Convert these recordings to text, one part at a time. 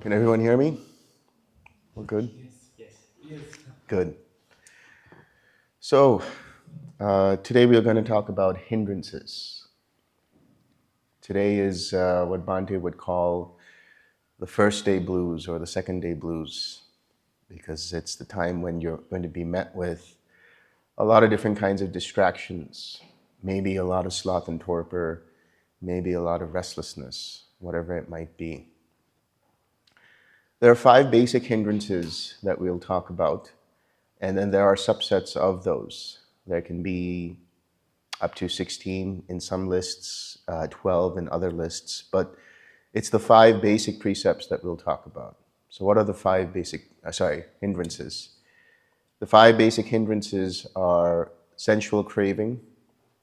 Can everyone hear me? We're good? Yes. Good. So, today we are going to talk about hindrances. Today is what Bhante would call the first day blues or the second day blues, because it's the time when you're going to be met with a lot of different kinds of distractions, maybe a lot of sloth and torpor, maybe a lot of restlessness, whatever it might be. There are 5 basic hindrances that we'll talk about, and then there are subsets of those. There can be up to 16 in some lists, 12 in other lists, but it's the 5 basic precepts that we'll talk about. So what are the 5 basic, hindrances? The 5 basic hindrances are sensual craving,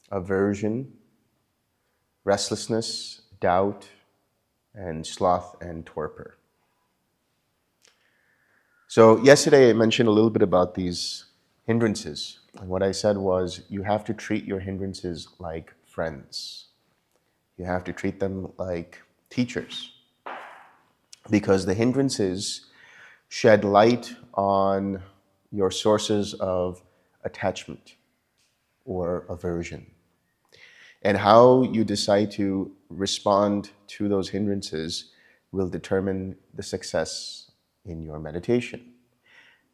aversion, restlessness, doubt, and sloth and torpor. So yesterday I mentioned a little bit about these hindrances. And what I said was you have to treat your hindrances like friends. You have to treat them like teachers. Because the hindrances shed light on your sources of attachment or aversion. And how you decide to respond to those hindrances will determine the success in your meditation.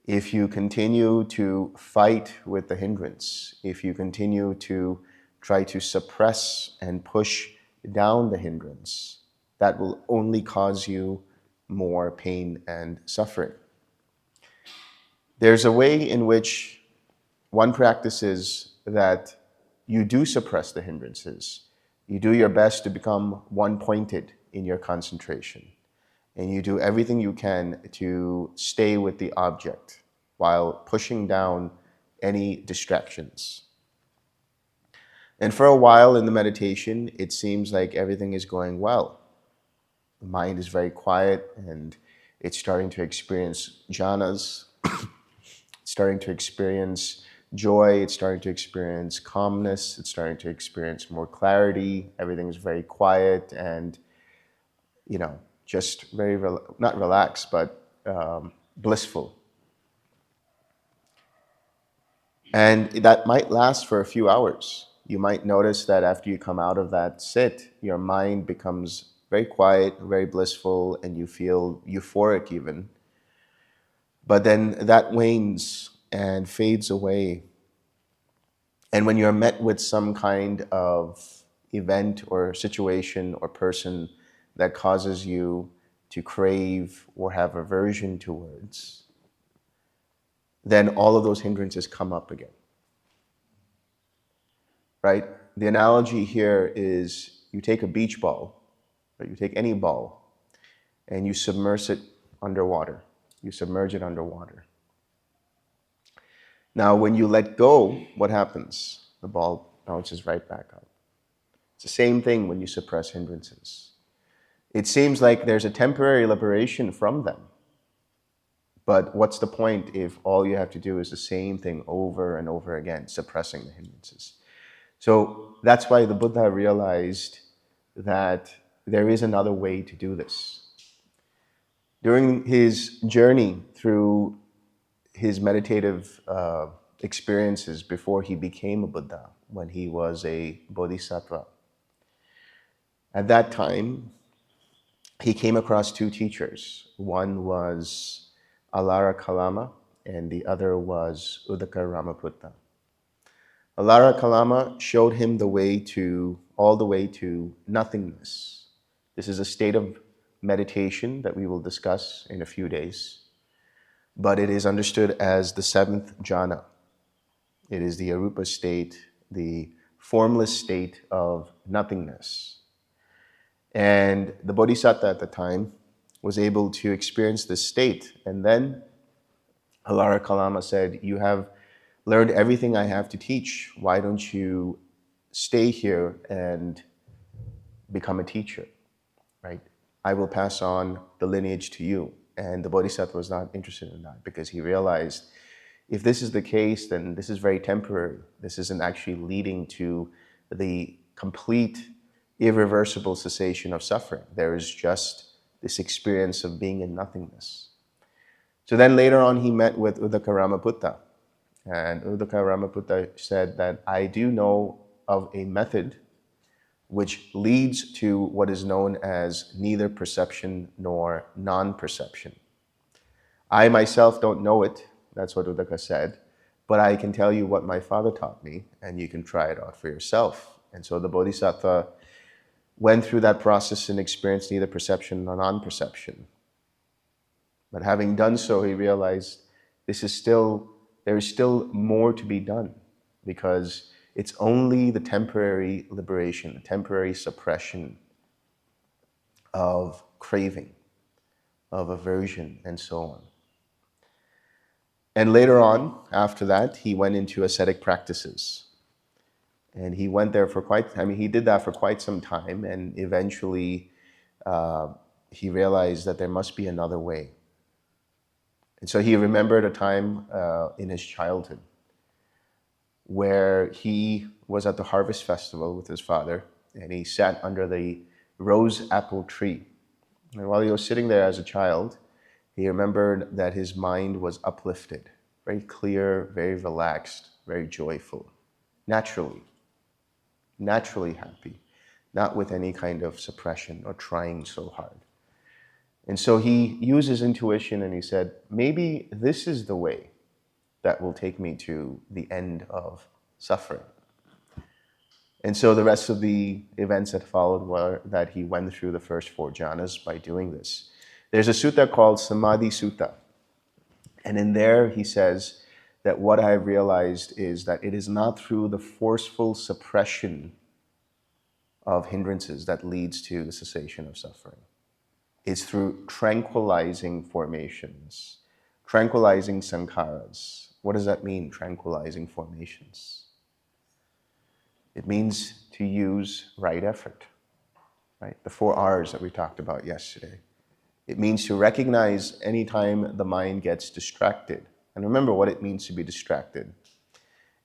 If you continue to fight with the hindrance, if you continue to try to suppress and push down the hindrance, that will only cause you more pain and suffering. There's a way in which one practices that you do suppress the hindrances. You do your best to become one-pointed in your concentration. And you do everything you can to stay with the object while pushing down any distractions. And for a while in the meditation, it seems like everything is going well. The mind is very quiet and it's starting to experience jhanas. It's starting to experience joy. It's starting to experience calmness. It's starting to experience more clarity. Everything is very quiet and, just very, not relaxed, but blissful. And that might last for a few hours. You might notice that after you come out of that sit, your mind becomes very quiet, very blissful, and you feel euphoric even. But then that wanes and fades away. And when you're met with some kind of event or situation or person that causes you to crave or have aversion towards, then all of those hindrances come up again. Right? The analogy here is you take a beach ball, or you take any ball, and you submerge it underwater. You submerge it underwater. Now, when you let go, what happens? The ball bounces right back up. It's the same thing when you suppress hindrances. It seems like there's a temporary liberation from them. But what's the point if all you have to do is the same thing over and over again, suppressing the hindrances? So that's why the Buddha realized that there is another way to do this. During his journey through his meditative experiences before he became a Buddha, when he was a bodhisattva, at that time, he came across 2 teachers. One was Alara Kalama, and the other was Uddaka Ramaputta. Alara Kalama showed him all the way to nothingness. This is a state of meditation that we will discuss in a few days, but it is understood as the 7th jhana. It is the arupa state, the formless state of nothingness. And the bodhisattva at the time was able to experience this state. And then Alara Kalama said, "You have learned everything I have to teach. Why don't you stay here and become a teacher, right? I will pass on the lineage to you." And the bodhisattva was not interested in that because he realized if this is the case, then this is very temporary. This isn't actually leading to the complete, irreversible cessation of suffering. There is just this experience of being in nothingness. So then later on he met with Uddaka Ramaputta. And Uddaka Ramaputta said that I do know of a method which leads to what is known as neither perception nor non-perception. I myself don't know it, that's what Uddaka said, but I can tell you what my father taught me, and you can try it out for yourself. And so the Bodhisattva went through that process and experienced neither perception nor non-perception. But having done so, he realized there is still more to be done, because it's only the temporary liberation, the temporary suppression of craving, of aversion, and so on. And later on, after that, he went into ascetic practices. And he went there he did that for quite some time, and eventually he realized that there must be another way. And so he remembered a time in his childhood where he was at the harvest festival with his father, and he sat under the rose apple tree. And while he was sitting there as a child, he remembered that his mind was uplifted, very clear, very relaxed, very joyful, naturally happy, not with any kind of suppression or trying so hard. And so he used his intuition and he said, maybe this is the way that will take me to the end of suffering. And so the rest of the events that followed were that he went through the first 4 jhanas by doing this. There's a sutta called Samadhi Sutta. And in there he says that what I realized is that it is not through the forceful suppression of hindrances that leads to the cessation of suffering. It's through tranquilizing formations, tranquilizing sankharas. What does that mean, tranquilizing formations? It means to use right effort, right? The 4 R's that we talked about yesterday. It means to recognize anytime the mind gets distracted. And remember what it means to be distracted.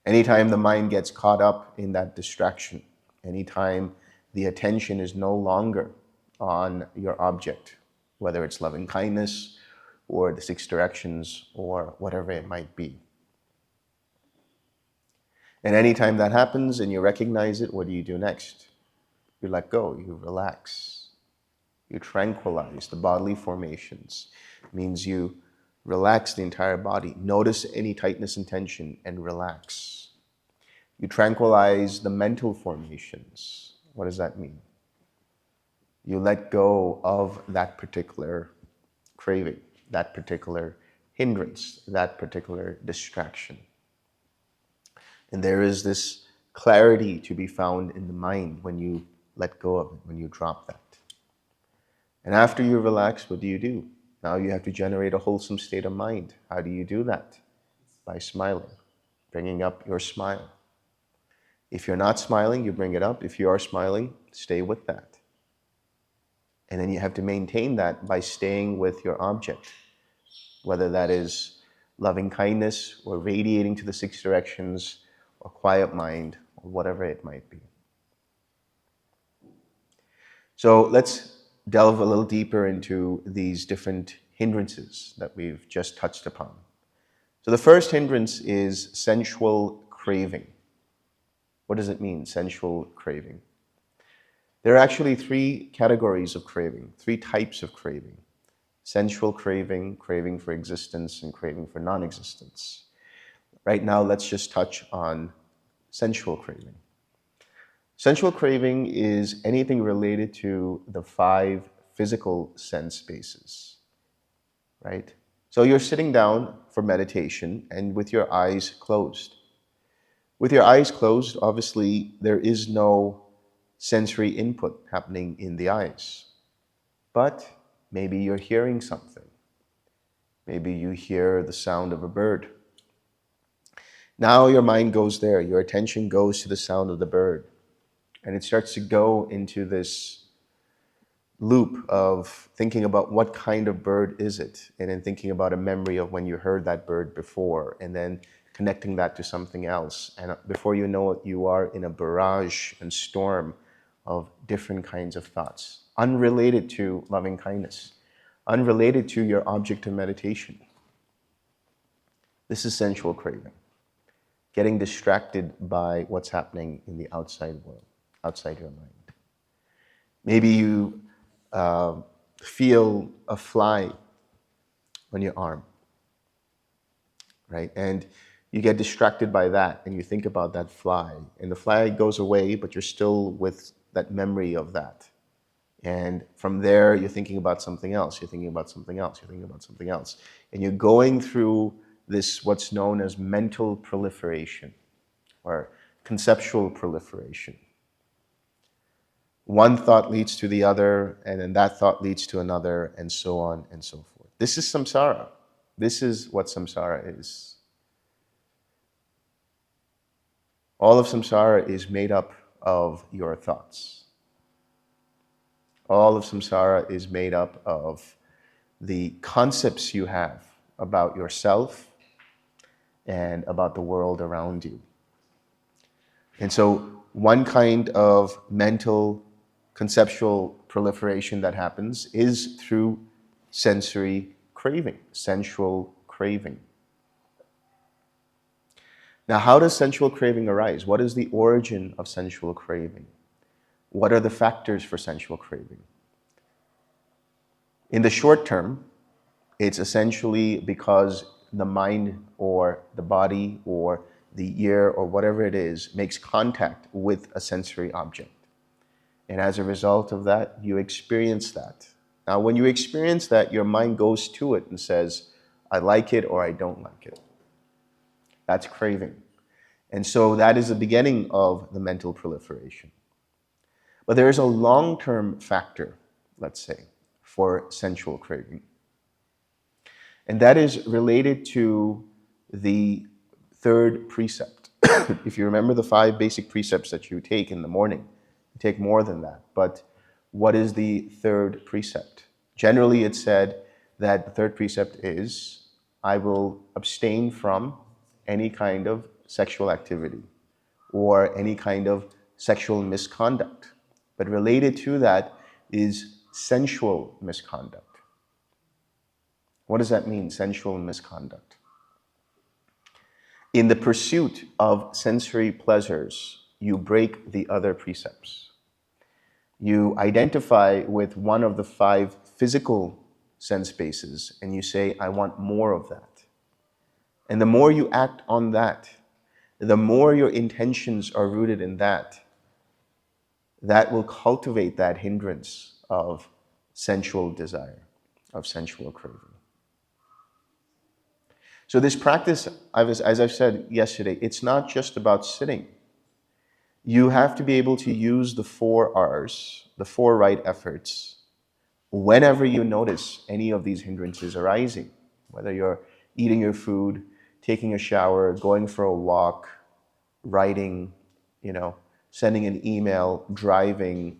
Anytime the mind gets caught up in that distraction, anytime the attention is no longer on your object, whether it's loving kindness or the 6 directions or whatever it might be. And anytime that happens and you recognize it, what do you do next? You let go, you relax, you tranquilize the bodily formations. It means you relax the entire body. Notice any tightness and tension and relax. You tranquilize the mental formations. What does that mean? You let go of that particular craving, that particular hindrance, that particular distraction. And there is this clarity to be found in the mind when you let go of it, when you drop that. And after you relax, what do? Now you have to generate a wholesome state of mind. How do you do that? By smiling, bringing up your smile. If you're not smiling, you bring it up. If you are smiling, stay with that. And then you have to maintain that by staying with your object, whether that is loving kindness or radiating to the 6 directions or quiet mind or whatever it might be. So let's delve a little deeper into these different hindrances that we've just touched upon. So the first hindrance is sensual craving. What does it mean, sensual craving? There are actually 3 categories of craving, 3 types of craving. Sensual craving, craving for existence, and craving for non-existence. Right now, let's just touch on sensual craving. Sensual craving is anything related to the 5 physical sense bases, right? So you're sitting down for meditation and with your eyes closed. With your eyes closed, obviously, there is no sensory input happening in the eyes. But maybe you're hearing something. Maybe you hear the sound of a bird. Now your mind goes there. Your attention goes to the sound of the bird. And it starts to go into this loop of thinking about what kind of bird is it, and then thinking about a memory of when you heard that bird before, and then connecting that to something else. And before you know it, you are in a barrage and storm of different kinds of thoughts, unrelated to loving kindness, unrelated to your object of meditation. This is sensual craving. Getting distracted by what's happening in the outside world, outside your mind. Maybe you feel a fly on your arm, right? And you get distracted by that and you think about that fly. And the fly goes away, but you're still with that memory of that. And from there, you're thinking about something else. You're thinking about something else. You're thinking about something else. And you're going through this, what's known as mental proliferation or conceptual proliferation. One thought leads to the other, and then that thought leads to another, and so on and so forth. This is samsara. This is what samsara is. All of samsara is made up of your thoughts. All of samsara is made up of the concepts you have about yourself and about the world around you. And so one kind of mental conceptual proliferation that happens is through sensory craving, sensual craving. Now, how does sensual craving arise? What is the origin of sensual craving? What are the factors for sensual craving? In the short term, it's essentially because the mind or the body or the ear or whatever it is makes contact with a sensory object. And as a result of that, you experience that. Now, when you experience that, your mind goes to it and says, I like it or I don't like it. That's craving. And so that is the beginning of the mental proliferation. But there is a long-term factor, let's say, for sensual craving. And that is related to the third precept. If you remember the 5 basic precepts that you take in the morning, you take more than that. But what is the third precept? Generally, it's said that the third precept is, I will abstain from any kind of sexual activity or any kind of sexual misconduct. But related to that is sensual misconduct. What does that mean, sensual misconduct? In the pursuit of sensory pleasures, you break the other precepts. You identify with one of the 5 physical sense bases and you say, I want more of that. And the more you act on that, the more your intentions are rooted in that, that will cultivate that hindrance of sensual desire, of sensual craving. So this practice, as I've said yesterday, it's not just about sitting. You have to be able to use the 4 R's, the 4 right efforts, whenever you notice any of these hindrances arising, whether you're eating your food, taking a shower, going for a walk, writing, sending an email, driving,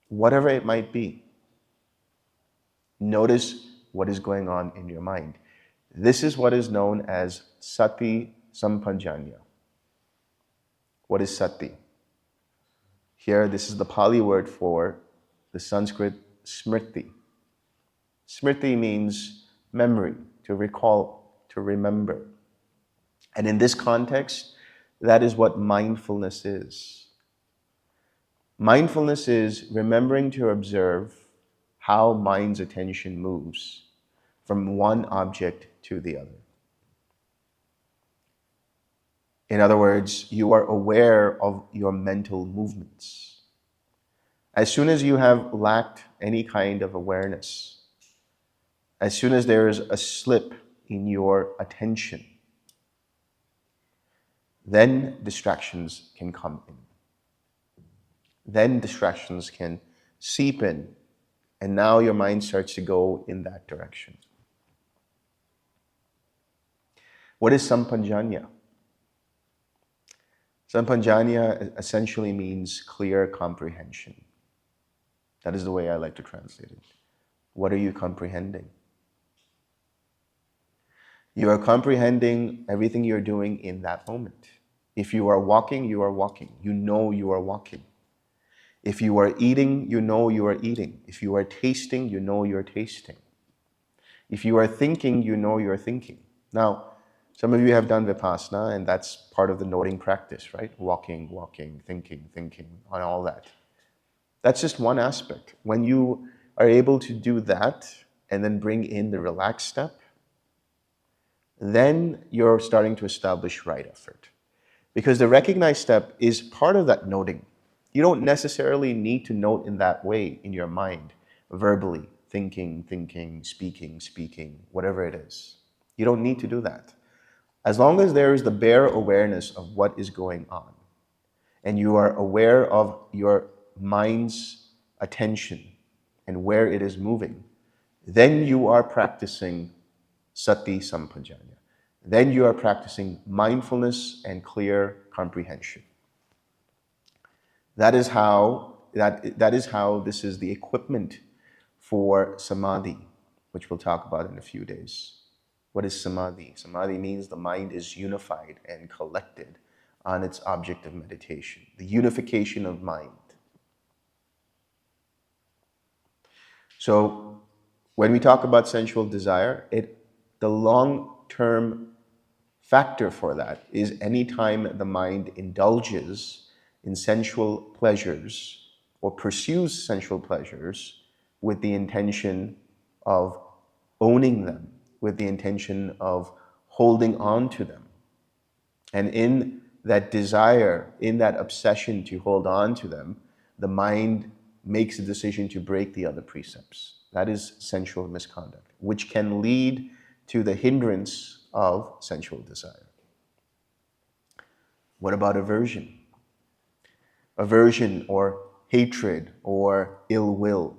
whatever it might be. Notice what is going on in your mind. This is what is known as sati sampajanya. What is sati? Here, this is the Pali word for the Sanskrit smriti. Smriti means memory, to recall, to remember. And in this context, that is what mindfulness is. Mindfulness is remembering to observe how mind's attention moves from one object to the other. In other words, you are aware of your mental movements. As soon as you have lacked any kind of awareness, as soon as there is a slip in your attention, then distractions can come in. Then distractions can seep in, and now your mind starts to go in that direction. What is sampajanya? Sampajanya essentially means clear comprehension. That is the way I like to translate it. What are you comprehending? You are comprehending everything you're doing in that moment. If you are walking, you are walking. You know you are walking. If you are eating, you know you are eating. If you are tasting, you know you're tasting. If you are thinking, you know you're thinking. Now, some of you have done Vipassana, and that's part of the noting practice, right? Walking, walking, thinking, thinking, and all that. That's just one aspect. When you are able to do that and then bring in the relaxed step, then you're starting to establish right effort. Because the recognized step is part of that noting. You don't necessarily need to note in that way in your mind, verbally, thinking, thinking, speaking, speaking, whatever it is. You don't need to do that. As long as there is the bare awareness of what is going on, and you are aware of your mind's attention and where it is moving, then you are practicing sati sampajanya. Then you are practicing mindfulness and clear comprehension. That is how this is the equipment for samadhi, which we'll talk about in a few days. What is samadhi? Samadhi means the mind is unified and collected on its object of meditation, the unification of mind. So when we talk about sensual desire, the long-term factor for that is anytime the mind indulges in sensual pleasures or pursues sensual pleasures with the intention of owning them, with the intention of holding on to them. And in that desire, in that obsession to hold on to them, the mind makes a decision to break the other precepts. That is sensual misconduct, which can lead to the hindrance of sensual desire. What about aversion? Aversion or hatred or ill will.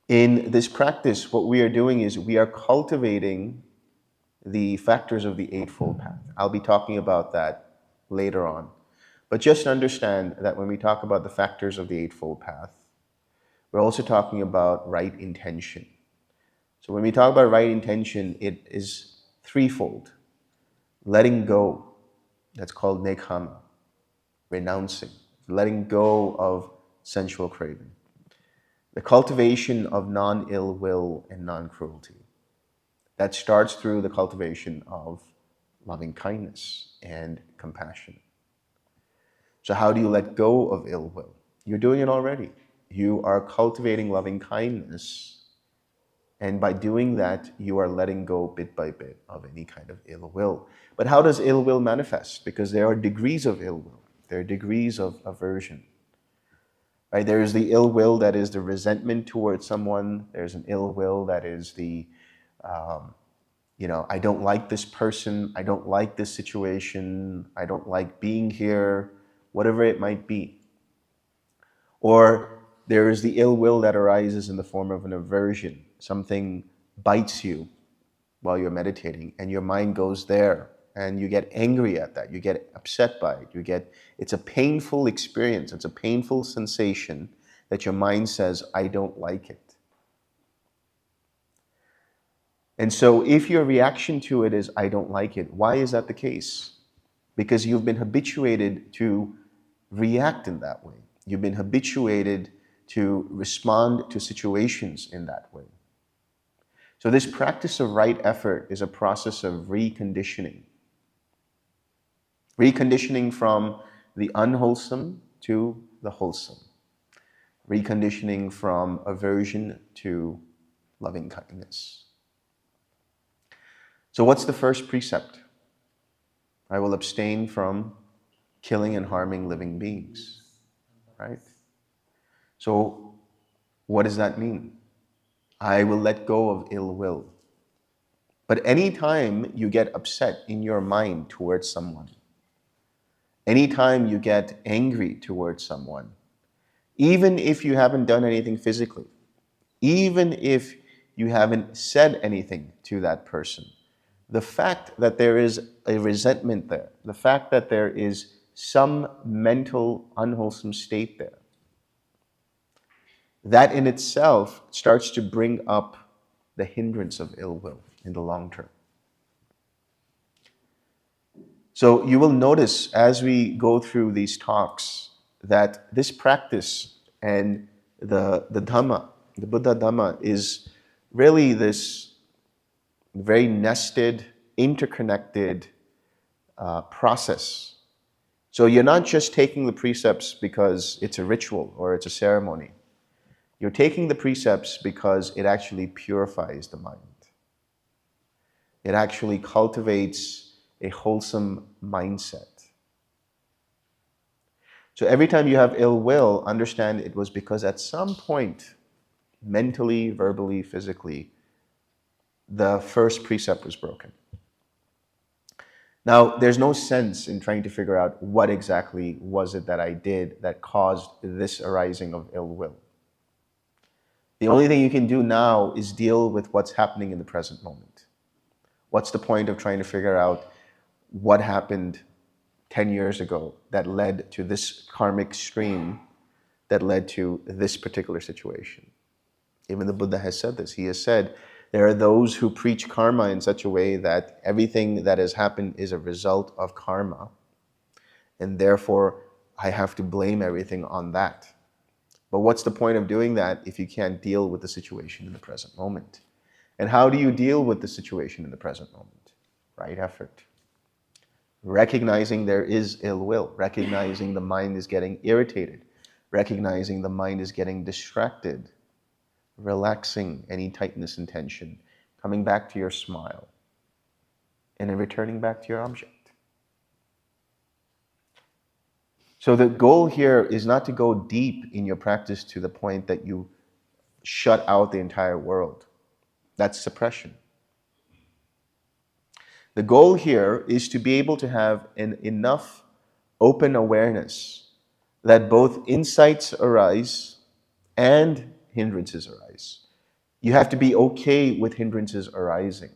In this practice, what we are doing is we are cultivating the factors of the Eightfold Path. I'll be talking about that later on. But just understand that when we talk about the factors of the Eightfold Path, we're also talking about right intention. So when we talk about right intention, it is threefold. Letting go, that's called nekkhamma, renouncing, letting go of sensual craving. The cultivation of non-ill will and non-cruelty. That starts through the cultivation of loving kindness and compassion. So how do you let go of ill will? You're doing it already. You are cultivating loving kindness, and by doing that, you are letting go bit by bit of any kind of ill will. But how does ill will manifest? Because there are degrees of ill will. There are degrees of aversion. Right? There is the ill will that is the resentment towards someone. There's an ill will that is the, I don't like this person. I don't like this situation. I don't like being here, whatever it might be. Or there is the ill will that arises in the form of an aversion. Something bites you while you're meditating and your mind goes there and you get angry at that. You get upset by it. It's a painful experience. It's a painful sensation that your mind says, I don't like it. And so if your reaction to it is, I don't like it, why is that the case? Because you've been habituated to react in that way. You've been habituated to respond to situations in that way. So this practice of right effort is a process of reconditioning. Reconditioning from the unwholesome to the wholesome. Reconditioning from aversion to loving kindness. So what's the first precept? I will abstain from killing and harming living beings. Right? So what does that mean? I will let go of ill will. But anytime you get upset in your mind towards someone, anytime you get angry towards someone, even if you haven't done anything physically, even if you haven't said anything to that person, the fact that there is a resentment there, the fact that there is some mental unwholesome state there, that in itself starts to bring up the hindrance of ill will in the long term. So you will notice as we go through these talks that this practice and the Dhamma, the Buddha Dhamma, is really this very nested, interconnected process. So you're not just taking the precepts because it's a ritual or it's a ceremony. You're taking the precepts because it actually purifies the mind. It actually cultivates a wholesome mindset. So every time you have ill will, understand it was because at some point, mentally, verbally, physically, the first precept was broken. Now, there's no sense in trying to figure out what exactly was it that I did that caused this arising of ill will. The only thing you can do now is deal with what's happening in the present moment. What's the point of trying to figure out what happened 10 years ago that led to this karmic stream that led to this particular situation? Even the Buddha has said this. He has said, there are those who preach karma in such a way that everything that has happened is a result of karma, and therefore I have to blame everything on that. But what's the point of doing that if you can't deal with the situation in the present moment? And how do you deal with the situation in the present moment? Right effort. Recognizing there is ill will, recognizing the mind is getting irritated, recognizing the mind is getting distracted, relaxing any tightness and tension, coming back to your smile, and then returning back to your object. So the goal here is not to go deep in your practice to the point that you shut out the entire world. That's suppression. The goal here is to be able to have enough open awareness that both insights arise and hindrances arise. You have to be okay with hindrances arising.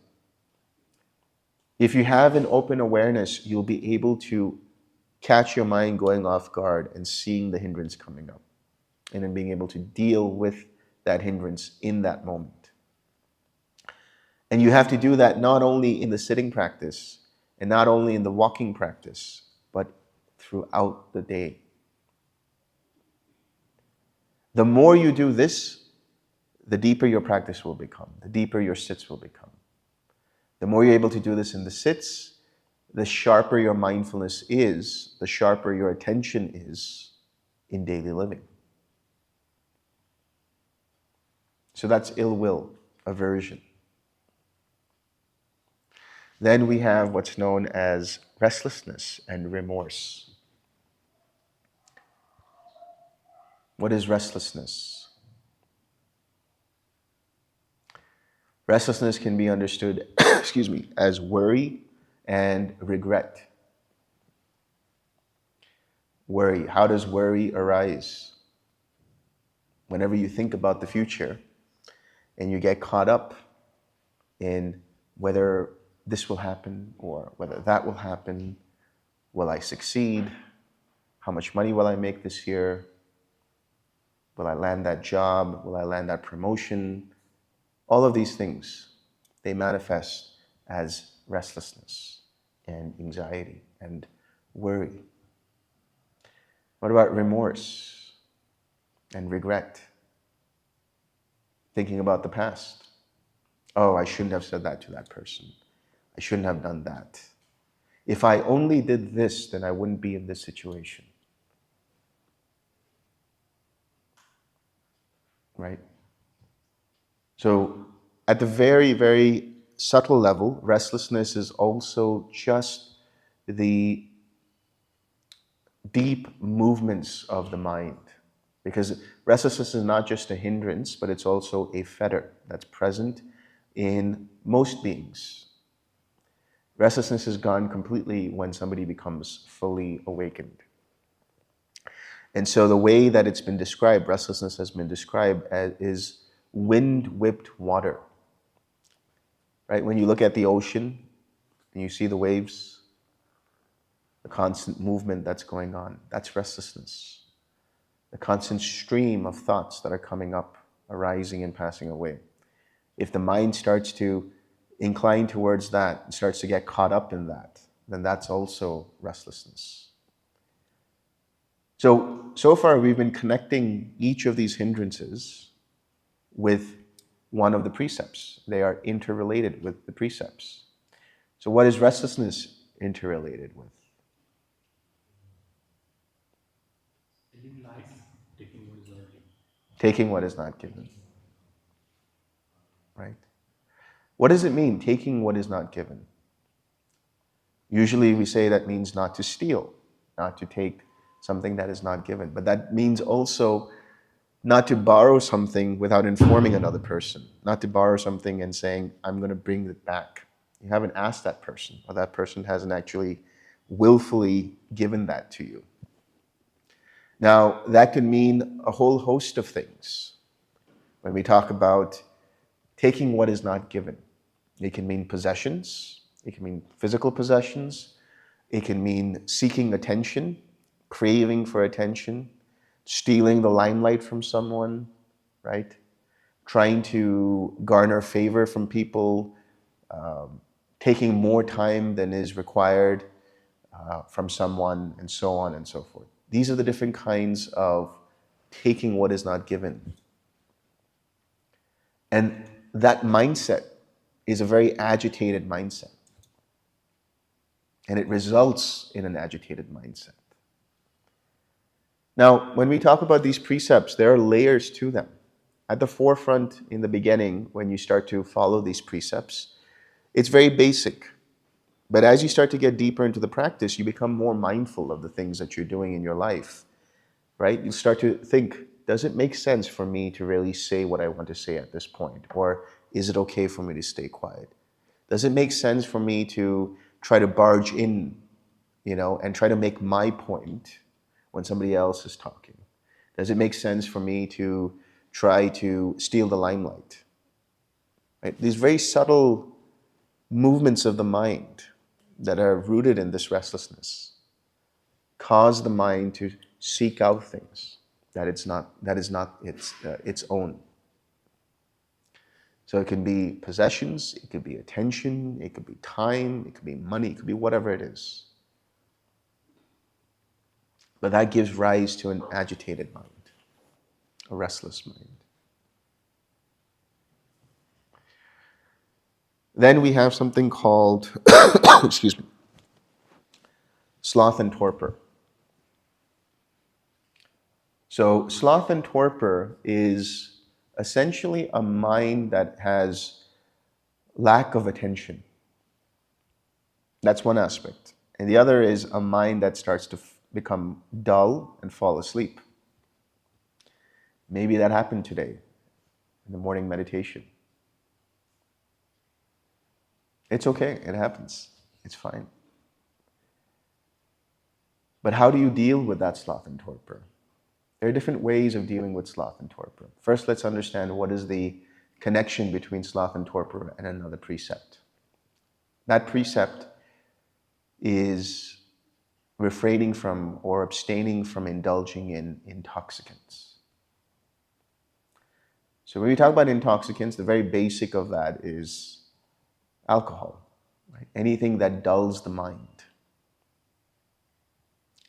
If you have an open awareness, you'll be able to catch your mind going off guard and seeing the hindrance coming up, and then being able to deal with that hindrance in that moment. And you have to do that not only in the sitting practice and not only in the walking practice, but throughout the day. The more you do this, the deeper your practice will become, the deeper your sits will become. The more you're able to do this in the sits, the sharper your mindfulness is, the sharper your attention is in daily living. So that's ill will, aversion. Then we have what's known as restlessness and remorse. What is restlessness? Restlessness can be understood, as worry and regret. Worry. How does worry arise? Whenever you think about the future and you get caught up in whether this will happen or whether that will happen, will I succeed? How much money will I make this year? Will I land that job? Will I land that promotion? All of these things, they manifest as restlessness and anxiety and worry. What about remorse and regret? Thinking about the past. Oh, I shouldn't have said that to that person. I shouldn't have done that. If I only did this, then I wouldn't be in this situation. Right? So at the very, very subtle level, restlessness is also just the deep movements of the mind. Because restlessness is not just a hindrance, but it's also a fetter that's present in most beings. Restlessness is gone completely when somebody becomes fully awakened. And so the way that it's been described, restlessness has been described as is wind-whipped water. Right? When you look at the ocean and you see the waves, the constant movement that's going on, that's restlessness. The constant stream of thoughts that are coming up, arising and passing away. If the mind starts to incline towards that, and starts to get caught up in that, then that's also restlessness. So far we've been connecting each of these hindrances with one of the precepts. They are interrelated with the precepts. So what is restlessness interrelated with? Taking what is not given. Right? What does it mean, taking what is not given? Usually we say that means not to steal, not to take something that is not given. But that means also not to borrow something without informing another person, not to borrow something and saying, I'm going to bring it back. You haven't asked that person, or that person hasn't actually willfully given that to you. Now, that could mean a whole host of things. When we talk about taking what is not given, it can mean possessions, it can mean physical possessions, it can mean seeking attention, craving for attention, stealing the limelight from someone, right? Trying to garner favor from people, taking more time than is required from someone, and so on and so forth. These are the different kinds of taking what is not given. And that mindset is a very agitated mindset. And it results in an agitated mindset. Now, when we talk about these precepts, there are layers to them. At the forefront, in the beginning, when you start to follow these precepts, it's very basic. But as you start to get deeper into the practice, you become more mindful of the things that you're doing in your life, right? You start to think, does it make sense for me to really say what I want to say at this point? Or is it okay for me to stay quiet? Does it make sense for me to try to barge in, and try to make my point when somebody else is talking? Does it make sense for me to try to steal the limelight? Right? These very subtle movements of the mind that are rooted in this restlessness cause the mind to seek out things that is not its own. So it can be possessions, it could be attention, it could be time, it could be money, it could be whatever it is. But that gives rise to an agitated mind, a restless mind. Then we have something called, excuse me, sloth and torpor. So sloth and torpor is essentially a mind that has lack of attention. That's one aspect. And the other is a mind that starts to become dull and fall asleep. Maybe that happened today in the morning meditation. It's okay, it happens. It's fine. But how do you deal with that sloth and torpor? There are different ways of dealing with sloth and torpor. First, let's understand what is the connection between sloth and torpor and another precept. That precept is refraining from or abstaining from indulging in intoxicants. So when we talk about intoxicants, the very basic of that is alcohol, right? Anything that dulls the mind.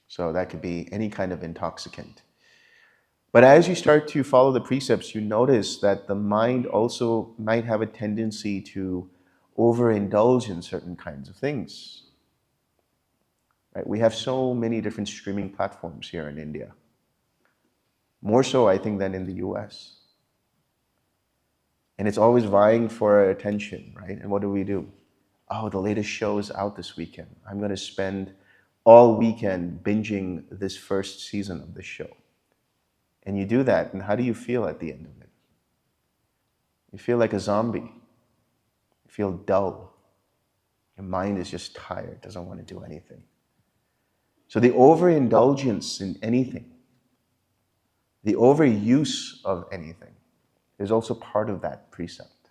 So that could be any kind of intoxicant. But as you start to follow the precepts, you notice that the mind also might have a tendency to overindulge in certain kinds of things. Right? We have so many different streaming platforms here in India. More so, I think, than in the US. And it's always vying for our attention, right? And what do? Oh, the latest show is out this weekend. I'm going to spend all weekend binging this first season of the show. And you do that, and how do you feel at the end of it? You feel like a zombie. You feel dull. Your mind is just tired, doesn't want to do anything. So the overindulgence in anything, the overuse of anything, is also part of that precept.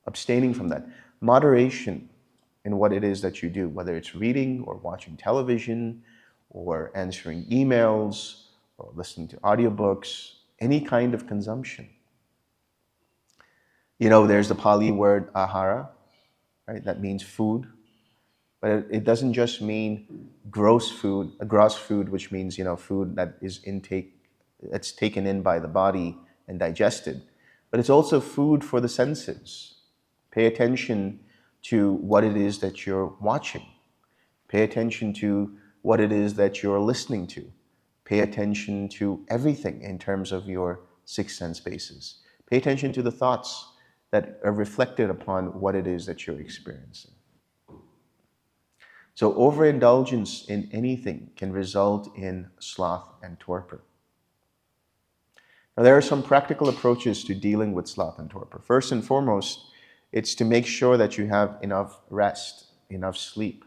Abstaining from that. Moderation in what it is that you do, whether it's reading or watching television or answering emails or listening to audiobooks, any kind of consumption. There's the Pali word ahara, right? That means food. But it doesn't just mean gross food, which means, food that is that's taken in by the body and digested. But it's also food for the senses. Pay attention to what it is that you're watching. Pay attention to what it is that you're listening to. Pay attention to everything in terms of your six sense bases. Pay attention to the thoughts that are reflected upon what it is that you're experiencing. So overindulgence in anything can result in sloth and torpor. Now, there are some practical approaches to dealing with sloth and torpor. First and foremost, it's to make sure that you have enough rest, enough sleep.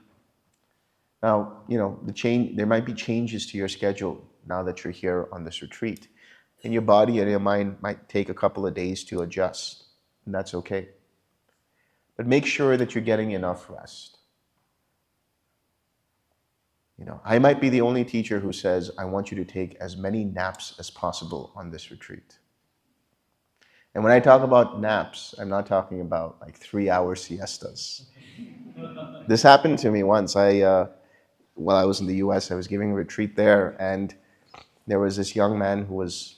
Now, there might be changes to your schedule now that you're here on this retreat. And your body and your mind might take a couple of days to adjust, and that's okay. But make sure that you're getting enough rest. I might be the only teacher who says, I want you to take as many naps as possible on this retreat. And when I talk about naps, I'm not talking about like 3-hour siestas. This happened to me once. While I was in the US, I was giving a retreat there, and there was this young man who was,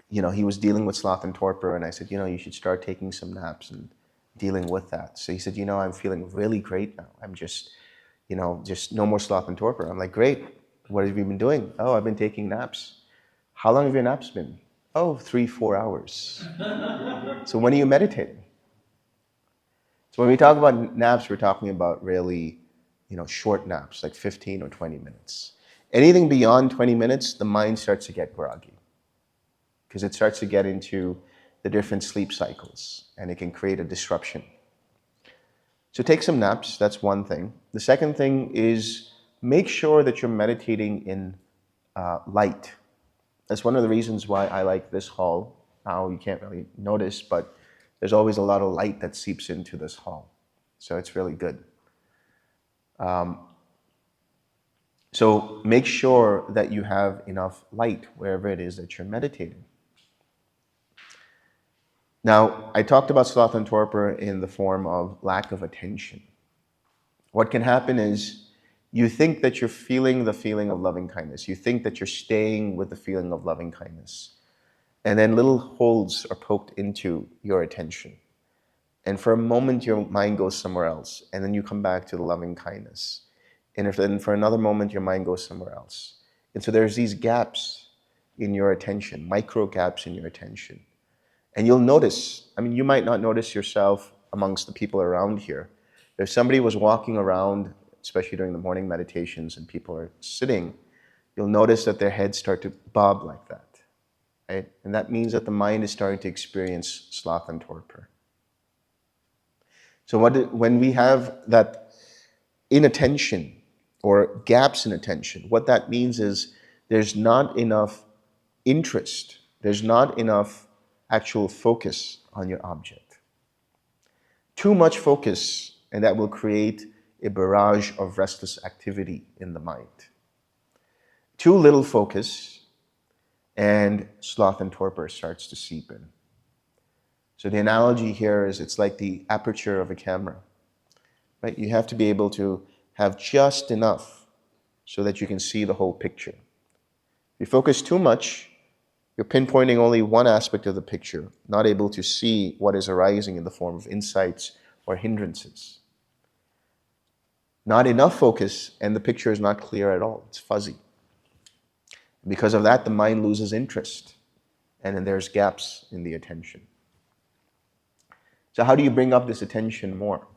he was dealing with sloth and torpor, and I said, you should start taking some naps and dealing with that. So he said, I'm feeling really great now. I'm just no more sloth and torpor. I'm like, great. What have you been doing? Oh, I've been taking naps. How long have your naps been? Oh, 3-4 hours. So when are you meditating? So when we talk about naps, we're talking about really, short naps, like 15 or 20 minutes. Anything beyond 20 minutes, the mind starts to get groggy because it starts to get into the different sleep cycles, and it can create a disruption. So take some naps, that's one thing. The second thing is make sure that you're meditating in light. That's one of the reasons why I like this hall. Now you can't really notice, but there's always a lot of light that seeps into this hall. So it's really good. So make sure that you have enough light wherever it is that you're meditating. Now, I talked about sloth and torpor in the form of lack of attention. What can happen is you think that you're feeling the feeling of loving kindness. You think that you're staying with the feeling of loving kindness. And then little holes are poked into your attention. And for a moment, your mind goes somewhere else. And then you come back to the loving kindness. And then for another moment, your mind goes somewhere else. And so there's these gaps in your attention, micro gaps in your attention. And you'll notice, you might not notice yourself amongst the people around here. If somebody was walking around, especially during the morning meditations, and people are sitting, you'll notice that their heads start to bob like that, right? And that means that the mind is starting to experience sloth and torpor. So when we have that inattention or gaps in attention, what that means is there's not enough interest, there's not enough actual focus on your object. Too much focus, and that will create a barrage of restless activity in the mind. Too little focus, and sloth and torpor starts to seep in. So the analogy here is it's like the aperture of a camera, right? You have to be able to have just enough so that you can see the whole picture. If you focus too much, you're pinpointing only one aspect of the picture, not able to see what is arising in the form of insights or hindrances. Not enough focus, and the picture is not clear at all. It's fuzzy. Because of that, the mind loses interest, and then there's gaps in the attention. So how do you bring up this attention more?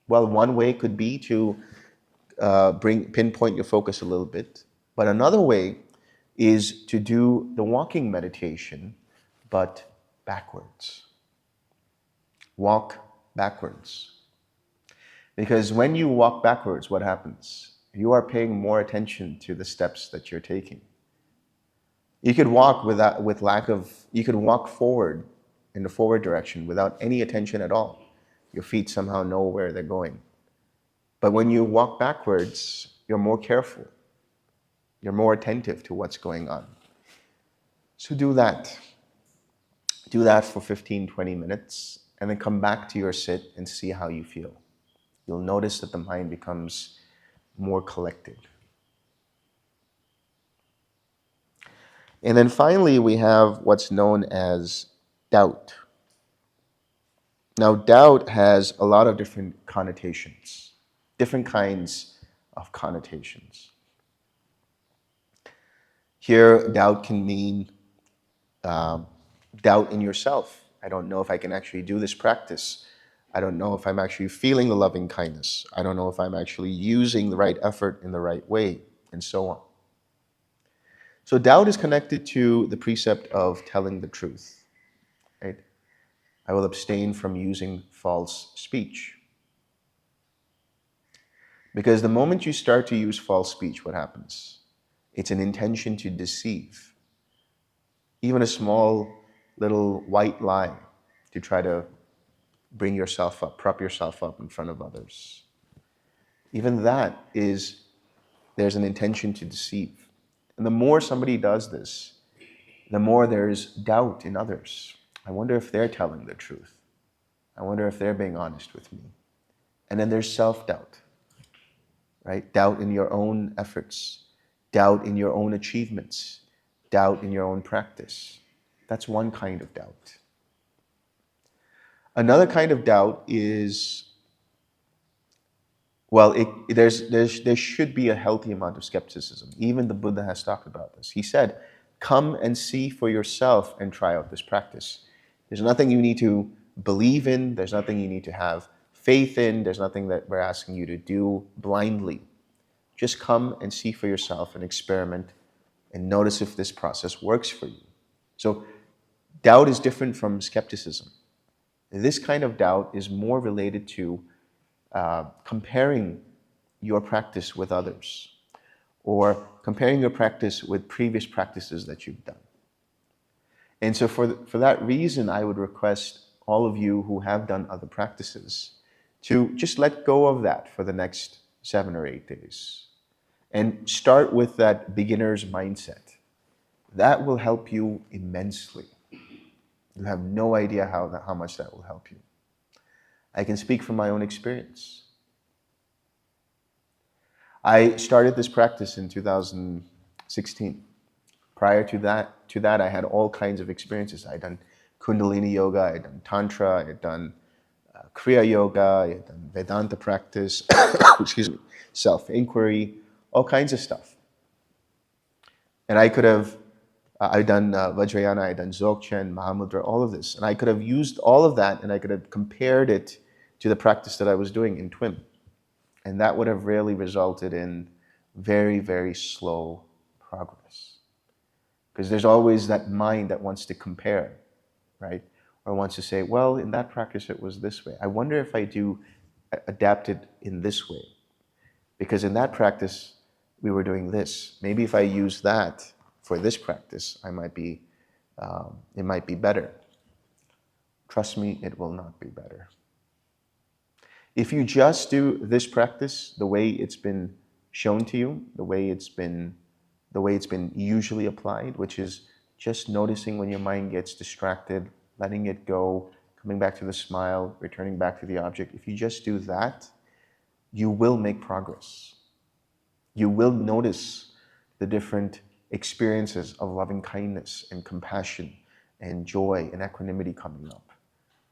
Well, one way could be to pinpoint your focus a little bit, but another way is to do the walking meditation, but backwards. Walk backwards. Because when you walk backwards, what happens? You are paying more attention to the steps that you're taking. You could walk you could walk forward in the forward direction without any attention at all. Your feet somehow know where they're going. But when you walk backwards, you're more careful. You're more attentive to what's going on. So do that. Do that for 15, 20 minutes, and then come back to your sit and see how you feel. You'll notice that the mind becomes more collected. And then finally, we have what's known as doubt. Now, doubt has a lot of different connotations, different kinds of connotations. Here, doubt can mean doubt in yourself. I don't know if I can actually do this practice. I don't know if I'm actually feeling the loving kindness. I don't know if I'm actually using the right effort in the right way, and so on. So doubt is connected to the precept of telling the truth, right? I will abstain from using false speech. Because the moment you start to use false speech, what happens? It's an intention to deceive. Even a small little white lie to try to bring yourself up, prop yourself up in front of others. Even that is, there's an intention to deceive. And the more somebody does this, the more there's doubt in others. I wonder if they're telling the truth. I wonder if they're being honest with me. And then there's self-doubt, right? Doubt in your own efforts, doubt in your own achievements, doubt in your own practice. That's one kind of doubt. Another kind of doubt is, well, there should be a healthy amount of skepticism. Even the Buddha has talked about this. He said, come and see for yourself and try out this practice. There's nothing you need to believe in. There's nothing you need to have faith in. There's nothing that we're asking you to do blindly. Just come and see for yourself and experiment and notice if this process works for you. So doubt is different from skepticism. This kind of doubt is more related to comparing your practice with others, or comparing your practice with previous practices that you've done. And so for that reason, I would request all of you who have done other practices to just let go of that for the next 7 or 8 days. And start with that beginner's mindset. That will help you immensely. You have no idea how much that will help you. I can speak from my own experience. I started this practice in 2016. Prior to that, I had all kinds of experiences. I had done Kundalini yoga, I had done Tantra, I had done Kriya yoga, I had done Vedanta practice, excuse me, self-inquiry, all kinds of stuff. And I could have, I'd done Vajrayana, I'd done Dzogchen, Mahamudra, all of this. And I could have used all of that and I could have compared it to the practice that I was doing in Twim. And that would have really resulted in very, very slow progress. Because there's always that mind that wants to compare, right? Or wants to say, well, in that practice it was this way. I wonder if I do adapt it in this way. Because in that practice, we were doing this. Maybe if I use that for this practice, it might be better. Trust me, it will not be better. If you just do this practice the way it's been shown to you, the way it's been usually applied, which is just noticing when your mind gets distracted, letting it go, coming back to the smile, returning back to the object. If you just do that, you will make progress. You will notice the different experiences of loving kindness and compassion and joy and equanimity coming up.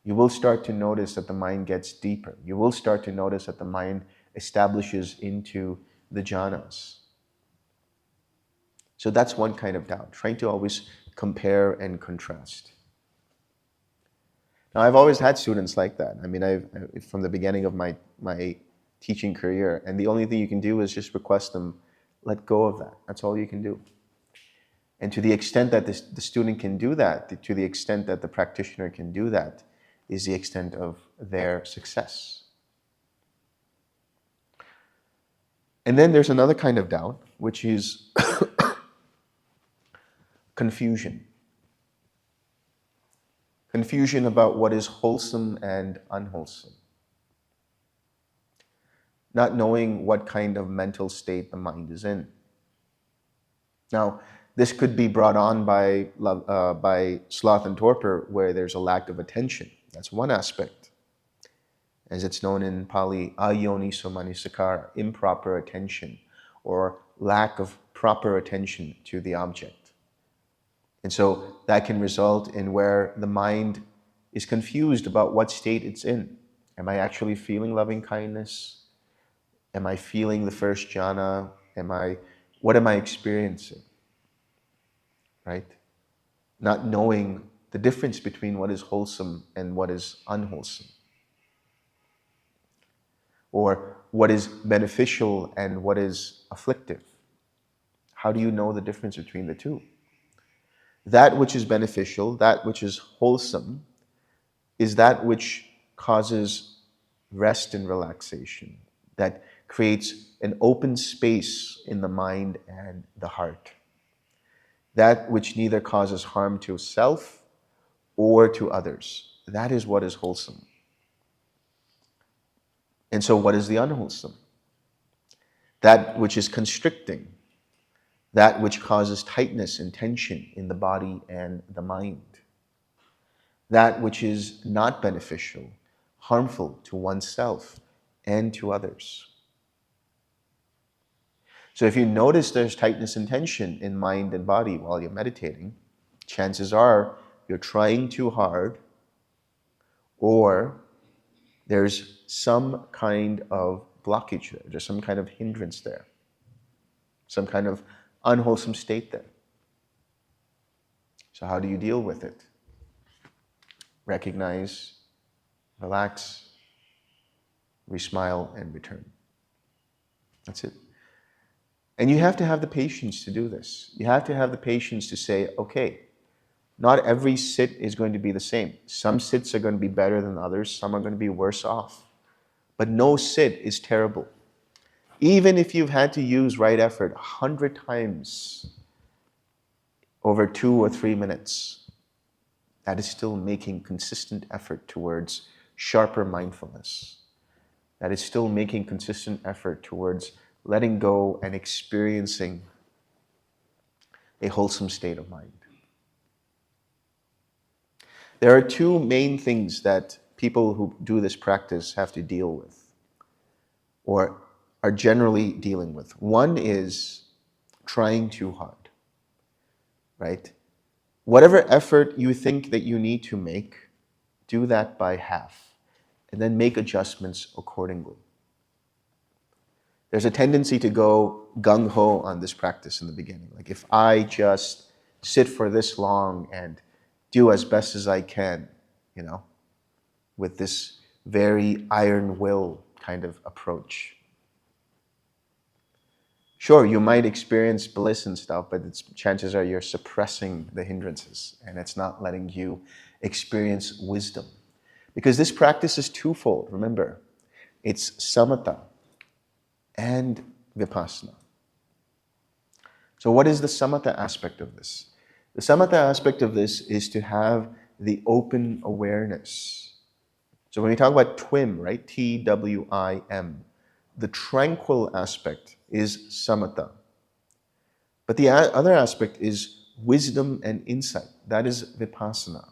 You will start to notice that the mind gets deeper. You will start to notice that the mind establishes into the jhanas. So that's one kind of doubt, trying to always compare and contrast. Now, I've always had students like that. I mean, from the beginning of my teaching career, and the only thing you can do is just request them, let go of that. That's all you can do. And to the extent that the student can do that, to the extent that the practitioner can do that, is the extent of their success. And then there's another kind of doubt, which is confusion. Confusion about what is wholesome and unwholesome. Not knowing what kind of mental state the mind is in. Now, this could be brought on by sloth and torpor, where there's a lack of attention. That's one aspect. as it's known in Pali, ayoniso manasikara, improper attention, or lack of proper attention to the object. And so that can result in where the mind is confused about what state it's in. Am I actually feeling loving kindness? Am I feeling the first jhana? What am I experiencing? Right? Not knowing the difference between what is wholesome and what is unwholesome. Or what is beneficial and what is afflictive. How do you know the difference between the two? That which is beneficial, that which is wholesome, is that which causes rest and relaxation, that creates an open space in the mind and the heart. That which neither causes harm to self or to others. That is what is wholesome. And so what is the unwholesome? That which is constricting, that which causes tightness and tension in the body and the mind. That which is not beneficial, harmful to oneself and to others. So if you notice there's tightness and tension in mind and body while you're meditating, chances are you're trying too hard, or there's some kind of blockage there. There's some kind of hindrance there. Some kind of unwholesome state there. So how do you deal with it? Recognize, relax, re-smile, and return. That's it. And you have to have the patience to do this. You have to have the patience to say, okay, not every sit is going to be the same. Some sits are going to be better than others. Some are going to be worse off. But no sit is terrible. Even if you've had to use right effort 100 times over 2 or 3 minutes, that is still making consistent effort towards sharper mindfulness. That is still making consistent effort towards letting go and experiencing a wholesome state of mind. There are two main things that people who do this practice have to deal with, or are generally dealing with. One is trying too hard, right? Whatever effort you think that you need to make, do that by half, and then make adjustments accordingly. There's a tendency to go gung-ho on this practice in the beginning. Like, if I just sit for this long and do as best as I can, with this very iron will kind of approach. Sure, you might experience bliss and stuff, but chances are you're suppressing the hindrances, and it's not letting you experience wisdom. Because this practice is twofold, remember. It's samatha and vipassana. So what is the samatha aspect of this? The samatha aspect of this is to have the open awareness. So when we talk about twim, right? T-W-I-M, the tranquil aspect is samatha. But the other aspect is wisdom and insight. That is vipassana.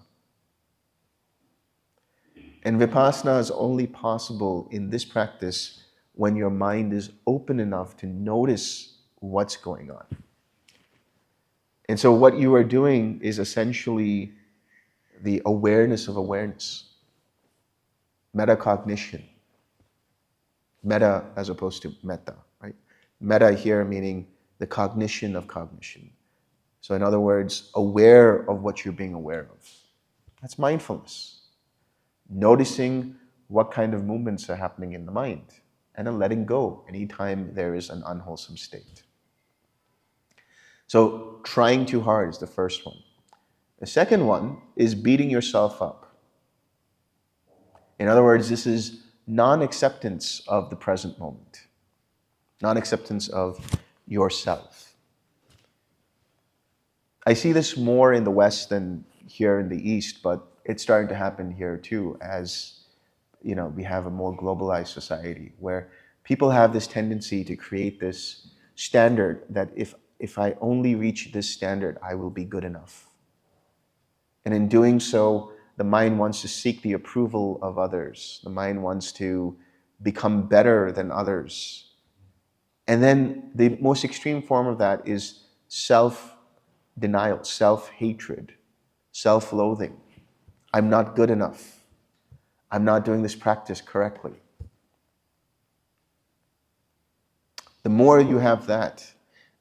And vipassana is only possible in this practice when your mind is open enough to notice what's going on. And so what you are doing is essentially the awareness of awareness. Metacognition. Meta as opposed to metta, right? Metta here meaning the cognition of cognition. So in other words, aware of what you're being aware of. That's mindfulness. Noticing what kind of movements are happening in the mind, and then letting go anytime there is an unwholesome state. So trying too hard is the first one. The second one is beating yourself up. In other words, this is non-acceptance of the present moment. Non-acceptance of yourself. I see this more in the West than here in the East, but it's starting to happen here too, as we have a more globalized society where people have this tendency to create this standard that if I only reach this standard, I will be good enough. And in doing so, the mind wants to seek the approval of others. The mind wants to become better than others. And then the most extreme form of that is self-denial, self-hatred, self-loathing. I'm not good enough. I'm not doing this practice correctly. The more you have that,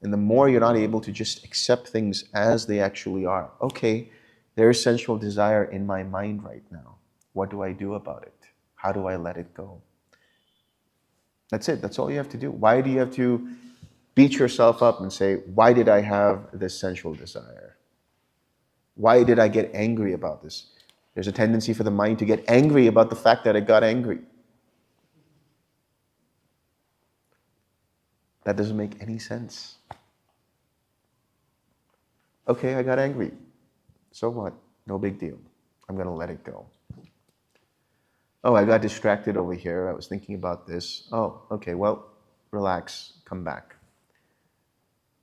and the more you're not able to just accept things as they actually are. Okay, there's sensual desire in my mind right now. What do I do about it? How do I let it go? That's it. That's all you have to do. Why do you have to beat yourself up and say, why did I have this sensual desire? Why did I get angry about this? There's a tendency for the mind to get angry about the fact that it got angry. That doesn't make any sense. Okay, I got angry. So what? No big deal. I'm going to let it go. Oh, I got distracted over here. I was thinking about this. Oh, okay, well, relax, come back.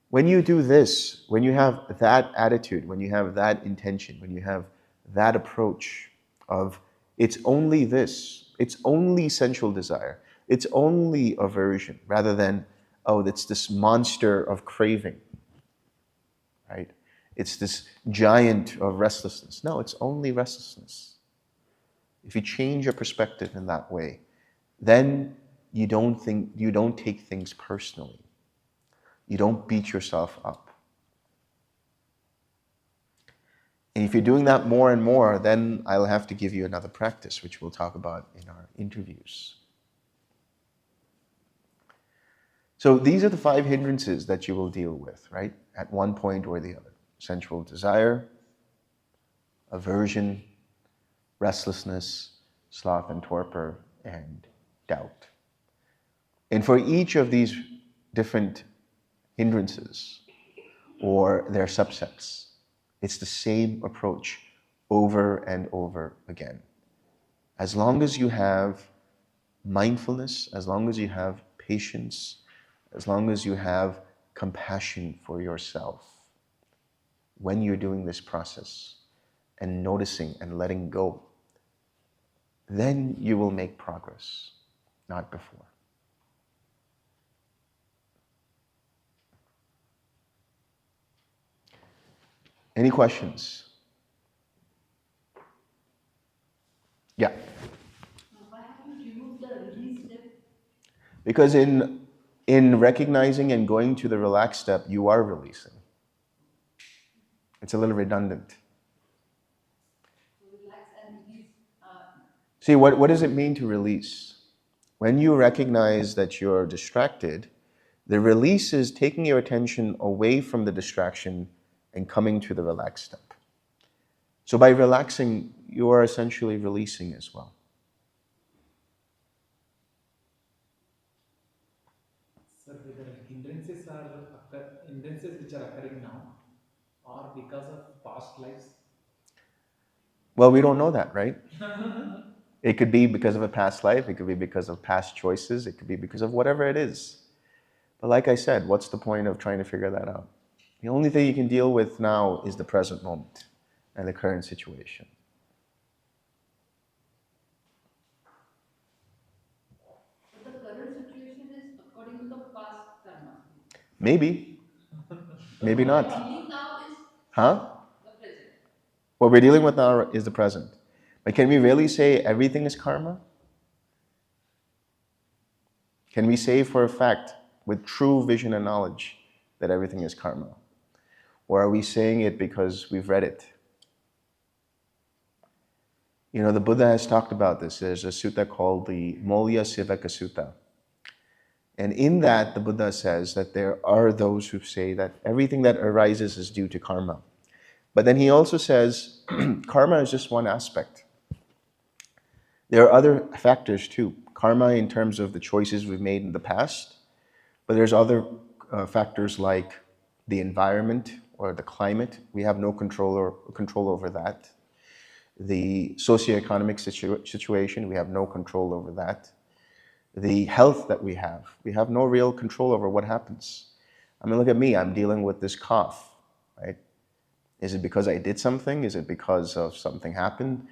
When you do this, when you have that attitude, when you have that intention, when you have that approach of it's only this, it's only sensual desire, it's only aversion, rather than, oh, it's this monster of craving, right? It's this giant of restlessness. No, it's only restlessness. If you change your perspective in that way, then you don't take things personally. You don't beat yourself up. And if you're doing that more and more, then I'll have to give you another practice, which we'll talk about in our interviews. So these are the 5 hindrances that you will deal with, right? At one point or the other. Sensual desire, aversion, restlessness, sloth and torpor, and doubt. And for each of these different hindrances or their subsets, it's the same approach over and over again. As long as you have mindfulness, as long as you have patience, as long as you have compassion for yourself, when you're doing this process and noticing and letting go, then you will make progress, not before. Any questions? Yeah. Why haven't you removed the release step? Because in recognizing and going to the relaxed step, you are releasing. It's a little redundant. Relax and release. See, what does it mean to release? When you recognize that you're distracted, the release is taking your attention away from the distraction and coming to the relaxed step. So by relaxing, you are essentially releasing as well. Sir, whether hindrances which are occurring now or because of past lives? Well, we don't know that, right? It could be because of a past life, it could be because of past choices, it could be because of whatever it is. But like I said, what's the point of trying to figure that out? The only thing you can deal with now is the present moment and the current situation. But the current situation is according to the past karma. Maybe, maybe not. Dealing now is Huh? the present. What we're dealing with now is the present. But can we really say everything is karma? Can we say for a fact, with true vision and knowledge, that everything is karma? Or are we saying it because we've read it? You know, the Buddha has talked about this. There's a sutta called the Molya Sivaka Sutta. And in that, the Buddha says that there are those who say that everything that arises is due to karma. But then he also says, karma is just one aspect. There are other factors too. Karma in terms of the choices we've made in the past, but there's other factors like the environment or the climate. We have no control over that. The socioeconomic situation, we have no control over that. The health that we have no real control over what happens. I mean, look at me, I'm dealing with this cough, right? Is it because I did something? Is it because of something happened?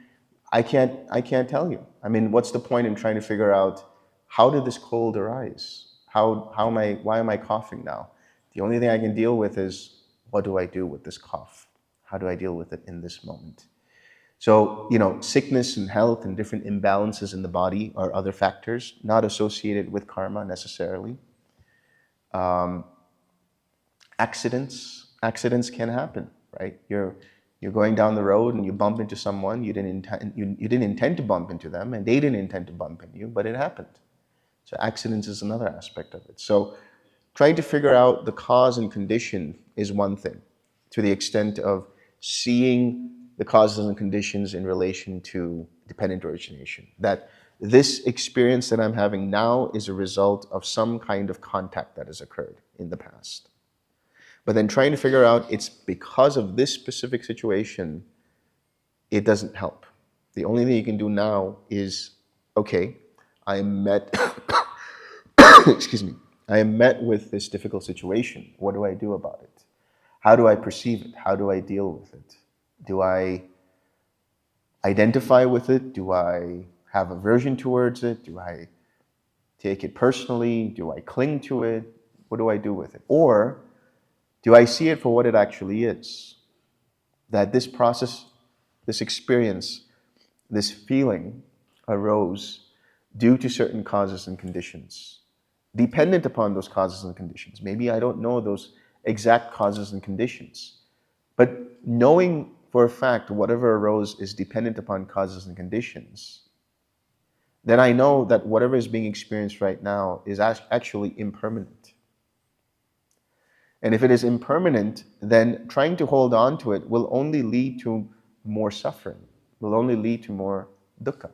I can't tell you. I mean, what's the point in trying to figure out how did this cold arise? Why am I coughing now? The only thing I can deal with is what do I do with this cough? How do I deal with it in this moment? So, sickness and health and different imbalances in the body are other factors, not associated with karma necessarily. Accidents can happen, right? You're going down the road and you bump into someone, you didn't intend to bump into them, and they didn't intend to bump into you, but it happened. So accidents is another aspect of it. So trying to figure out the cause and condition is one thing, to the extent of seeing the causes and conditions in relation to dependent origination. That this experience that I'm having now is a result of some kind of contact that has occurred in the past. But then trying to figure out it's because of this specific situation, it doesn't help. The only thing you can do now is, okay, I am met, excuse me, I am met with this difficult situation. What do I do about it? How do I perceive it? How do I deal with it? Do I identify with it? Do I have aversion towards it? Do I take it personally? Do I cling to it? What do I do with it? Or do I see it for what it actually is? That this process, this experience, this feeling arose due to certain causes and conditions, dependent upon those causes and conditions. Maybe I don't know those exact causes and conditions, but knowing for a fact whatever arose is dependent upon causes and conditions, then I know that whatever is being experienced right now is actually impermanent. And if it is impermanent, then trying to hold on to it will only lead to more suffering, will only lead to more dukkha,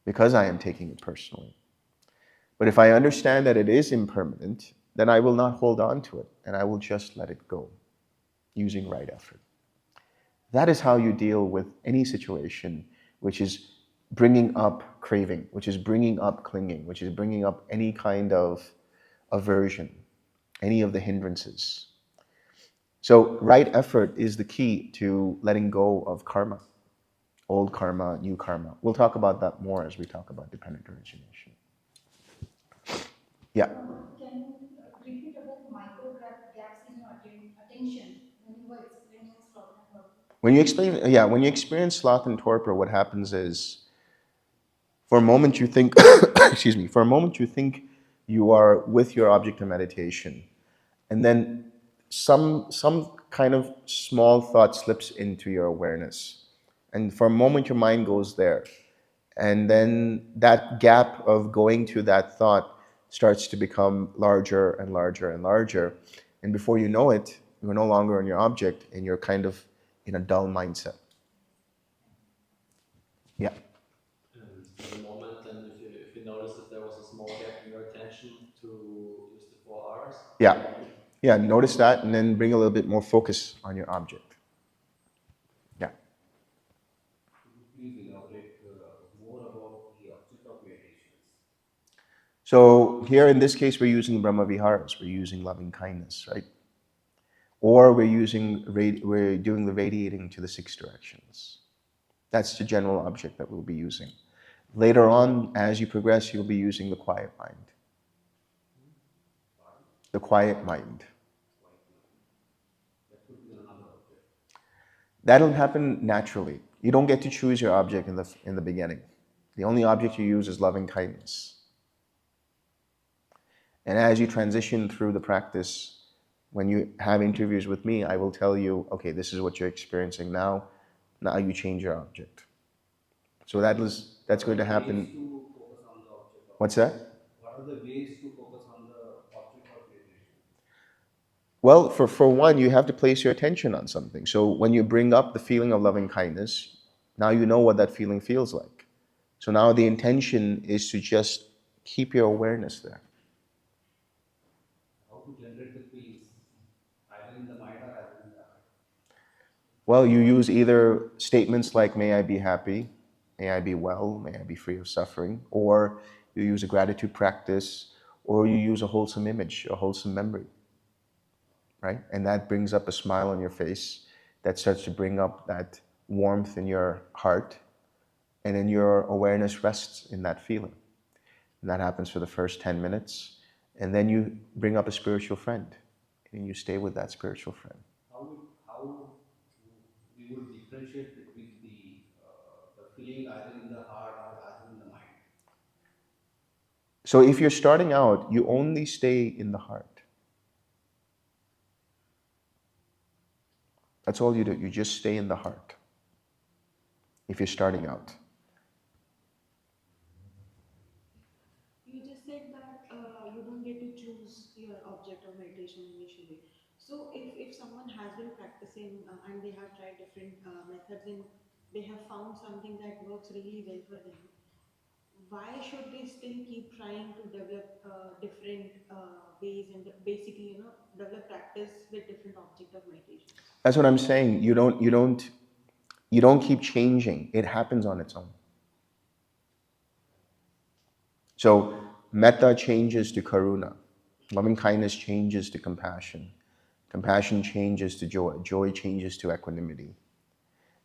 because I am taking it personally. But if I understand that it is impermanent, then I will not hold on to it, and I will just let it go, using right effort. That is how you deal with any situation which is bringing up craving, which is bringing up clinging, which is bringing up any kind of aversion, any of the hindrances. So right effort is the key to letting go of karma, old karma, new karma. We'll talk about that more as we talk about dependent origination. Yeah. Can you repeat about micro gaps in your attention when you were explaining sloth and torpor? When you experience sloth and torpor, what happens is, for a moment you think, excuse me, for a moment you think you are with your object of meditation, and then some kind of small thought slips into your awareness, and for a moment your mind goes there, and then that gap of going to that thought starts to become larger and larger and larger, and before you know it, you're no longer on your object and you're kind of in a dull mindset. Yeah. For the moment, and if you notice that there was a small gap in your attention to use the 4 hours. Yeah, notice that, and then bring a little bit more focus on your object. Yeah. Please elaborate more about the object of meditations. So here in this case, we're using Brahma Viharas, we're using loving kindness, right? Or we're doing the radiating to the 6 directions. That's the general object that we'll be using. Later on, as you progress, you'll be using the quiet mind. The quiet mind. That could be another object. That'll happen naturally. You don't get to choose your object in the beginning. The only object you use is loving kindness. And as you transition through the practice, when you have interviews with me, I will tell you, okay, this is what you're experiencing now. Now you change your object. So that's going to happen. Ways to focus on the object of What's that? What are the ways to focus on the object of meditation? Well, for one, you have to place your attention on something. So when you bring up the feeling of loving kindness, now you know what that feeling feels like. So now the intention is to just keep your awareness there. How to generate the feelings, either in the mind or either in the heart? Well, you use either statements like, may I be happy, may I be well, may I be free of suffering, or you use a gratitude practice, or you use a wholesome image, a wholesome memory, right? And that brings up a smile on your face that starts to bring up that warmth in your heart, and then your awareness rests in that feeling. And that happens for the first 10 minutes. And then you bring up a spiritual friend, and you stay with that spiritual friend. How we would differentiate between the feeling either in the heart or either in the mind? So if you're starting out, you only stay in the heart. That's all you do. You just stay in the heart if you're starting out. You just said that you don't get to choose your object of meditation initially. So if someone has been practicing and they have tried different methods and they have found something that works really well for them, why should they still keep trying to develop different ways and basically, develop practice with different object of meditations? That's what I'm saying. You don't keep changing. It happens on its own. So metta changes to karuna. Loving kindness changes to compassion. Compassion changes to joy. Joy changes to equanimity.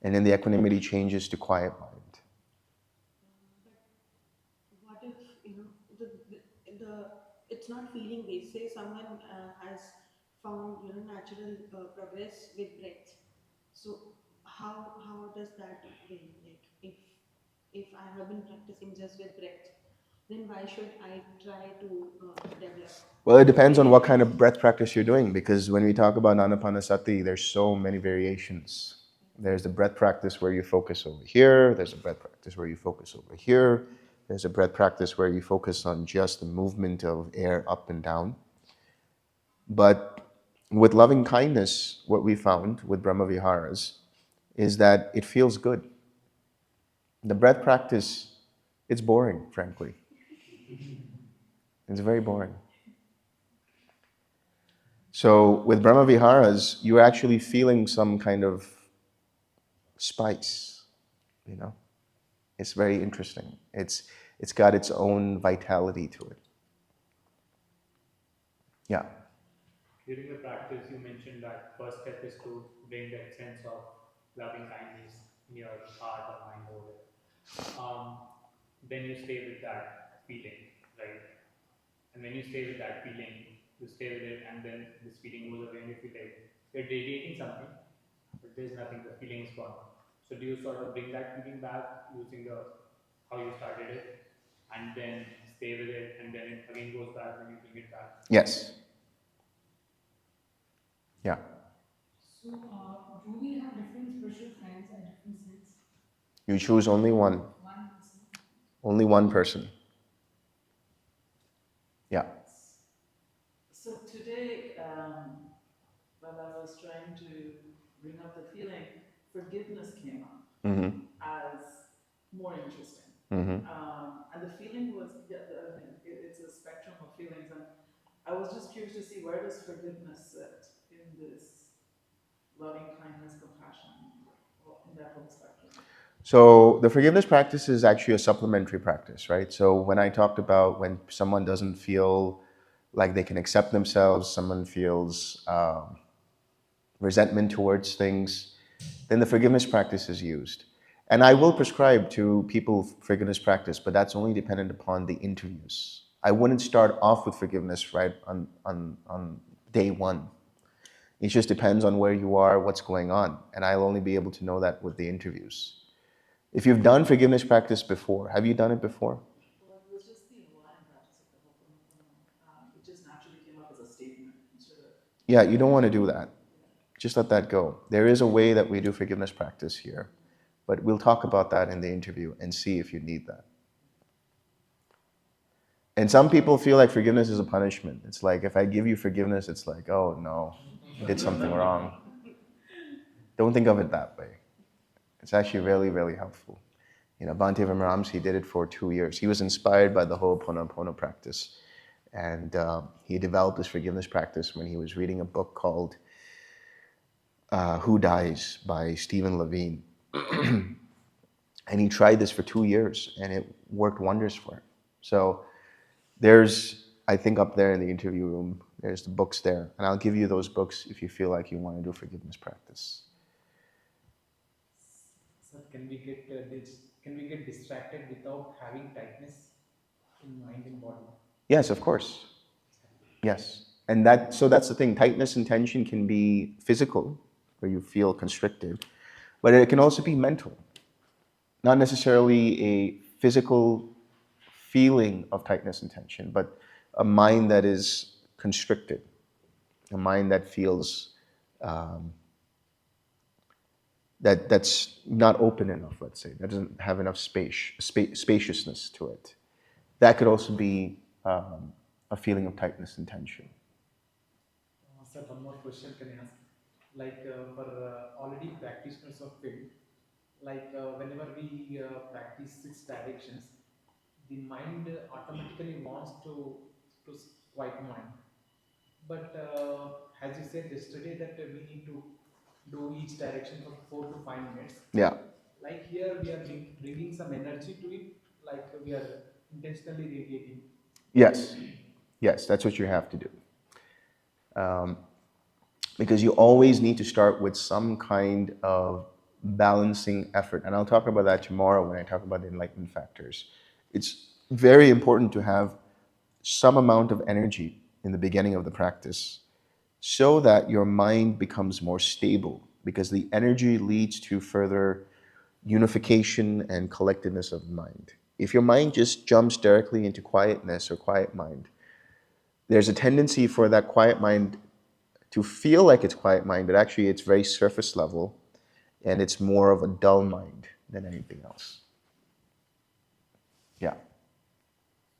And then the equanimity changes to quiet mind. But what if the it's not feeling based? Say someone has found natural progress with breath. So how does that gain? Like if I have been practicing just with breath, then why should I try to develop Well, it depends on what kind anything? of breath practice you're doing, because when we talk about Anapanasati, there's so many variations. There's the breath practice where you focus over here. There's a breath practice where you focus over here. There's a breath practice where you focus on just the movement of air up and down. But with loving kindness, what we found with Brahmaviharas is that it feels good. The breath practice, it's boring, frankly. It's very boring. So with Brahmaviharas, you're actually feeling some kind of spice, you know? It's very interesting. It's got its own vitality to it. Yeah. During the practice, you mentioned that first step is to bring that sense of loving kindness in your heart or mind or whatever. Then you stay with that feeling, right? And when you stay with that feeling, you stay with it, and then this feeling goes away, and you feel like you're radiating something, but there's nothing. The feeling is gone. So do you sort of bring that feeling back using the how you started it, and then stay with it, and then it again goes back when you bring it back? Yes. Yeah. So, do we have different spiritual friends at different states? You choose only one. One person. Only one person. Yeah. So today, when I was trying to bring up the feeling, forgiveness came up Mm-hmm. as more interesting. Mm-hmm. And the feeling was, it's a spectrum of feelings. And I was just curious to see, where does forgiveness sit in this loving kindness, compassion, in that whole spectrum? So the forgiveness practice is actually a supplementary practice, right? So when I talked about when someone doesn't feel like they can accept themselves, someone feels resentment towards things, then the forgiveness practice is used. And I will prescribe to people forgiveness practice, but that's only dependent upon the interviews. I wouldn't start off with forgiveness right on day one. It just depends on where you are, what's going on. And I'll only be able to know that with the interviews. If you've done forgiveness practice before, have you done it before? Well, it was just the Hawaiian practice of the Ho'oponopono. It just naturally came up as a statement instead of. Yeah, you don't want to do that. Just let that go. There is a way that we do forgiveness practice here, but we'll talk about that in the interview and see if you need that. And some people feel like forgiveness is a punishment. It's like, if I give you forgiveness, it's like, oh no, you did something wrong. Don't think of it that way. It's actually really, really helpful. Bhante Vimramsi did it for 2 years. He was inspired by the Ho'oponopono practice. And he developed this forgiveness practice when he was reading a book called Who Dies by Stephen Levine. And he tried this for 2 years, and it worked wonders for him. So there's, I think up there in the interview room, there's the books there. And I'll give you those books if you feel like you want to do forgiveness practice. So can we get distracted without having tightness in mind and body? Yes, of course. Yes. And that's the thing. Tightness and tension can be physical, where you feel constricted, but it can also be mental. Not necessarily a physical feeling of tightness and tension, but a mind that is constricted, a mind that feels that's not open enough, let's say, that doesn't have enough spaciousness to it. That could also be a feeling of tightness and tension. Sir, one more question can I ask? Like for already practitioners of field, like whenever we practice 6 directions, the mind automatically wants to quiet mind. But as you said yesterday, that we need to do each direction for 4 to 5 minutes. Yeah. Like here, we are bringing some energy to it, like we are intentionally radiating. Yes. Yes, that's what you have to do. Because you always need to start with some kind of balancing effort. And I'll talk about that tomorrow when I talk about the enlightenment factors. It's very important to have some amount of energy in the beginning of the practice so that your mind becomes more stable, because the energy leads to further unification and collectedness of the mind. If your mind just jumps directly into quietness or quiet mind, there's a tendency for that quiet mind to feel like it's quiet mind, but actually it's very surface level, and it's more of a dull mind than anything else. Yeah.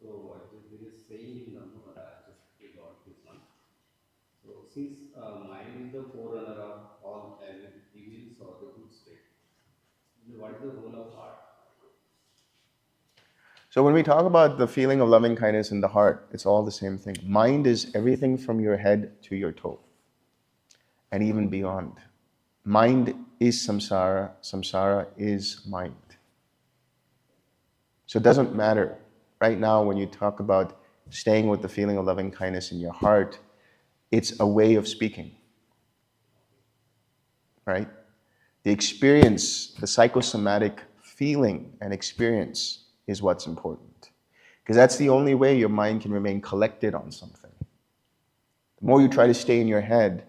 So there is saying in Dhamma, I just got this one. So since mind is the forerunner of all evils or the good state, then what is the role of heart? So when we talk about the feeling of loving kindness in the heart, it's all the same thing. Mind is everything from your head to your toe, and even beyond. Mind is samsara, samsara is mind. So it doesn't matter. Right now, when you talk about staying with the feeling of loving kindness in your heart, it's a way of speaking, right? The experience, the psychosomatic feeling and experience is what's important. Because that's the only way your mind can remain collected on something. The more you try to stay in your head,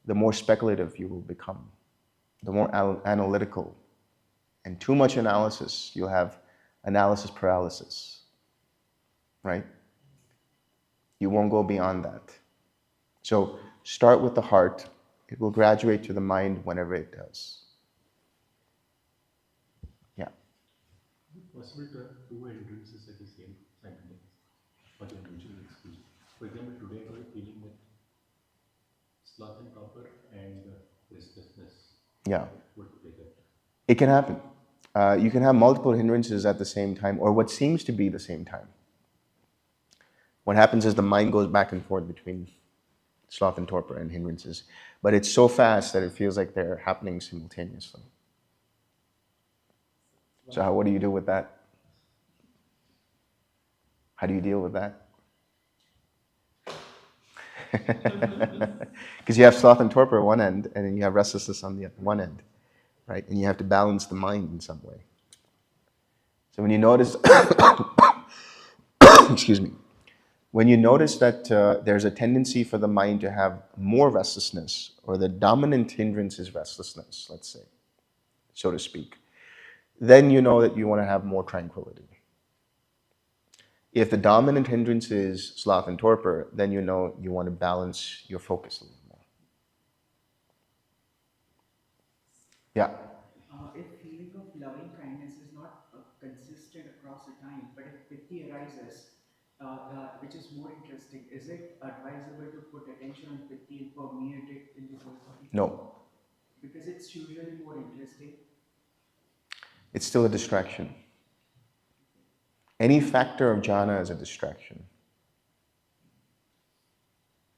the more speculative you will become, the more analytical. And too much analysis, you'll have analysis paralysis, right? You won't go beyond that. So start with the heart. It will graduate to the mind whenever it does. Yeah. Is it possible to have two hindrances at the same time for the mutual exclusion? For example, today I got a feeling that sloth and torpor and restlessness Yeah. work together. It can happen. You can have multiple hindrances at the same time, or what seems to be the same time. What happens is the mind goes back and forth between sloth and torpor and hindrances, but it's so fast that it feels like they're happening simultaneously. So what do you do with that? How do you deal with that? Because you have sloth and torpor at one end, and then you have restlessness on the one end, right? And you have to balance the mind in some way. So when you notice, excuse me, when you notice that there's a tendency for the mind to have more restlessness, or the dominant hindrance is restlessness, let's say, so to speak, then you know that you want to have more tranquility. If the dominant hindrance is sloth and torpor, then you know you want to balance your focus a little more. Yeah. If feeling of loving kindness is not consistent across the time, but if pity arises, which is more interesting, is it advisable to put attention on pity and permeate it in the whole body? No. Because it's usually more interesting. It's still a distraction. Any factor of jhana is a distraction.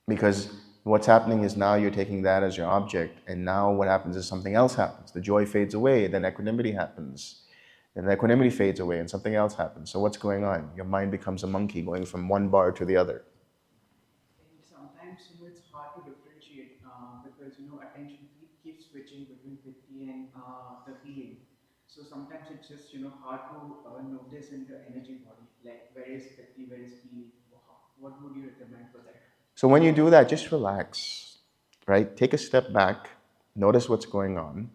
Because what's happening is now you're taking that as your object, and now what happens is something else happens. The joy fades away, then equanimity happens. And the equanimity fades away and something else happens. So what's going on? Your mind becomes a monkey going from one bar to the other. And sometimes it's hard to differentiate because attention keeps switching between pity and the healing. So sometimes it's just hard to notice in the energy body, like where is Piti, where is Pili. What would you recommend for that? So when you do that, just relax, right? Take a step back, notice what's going on.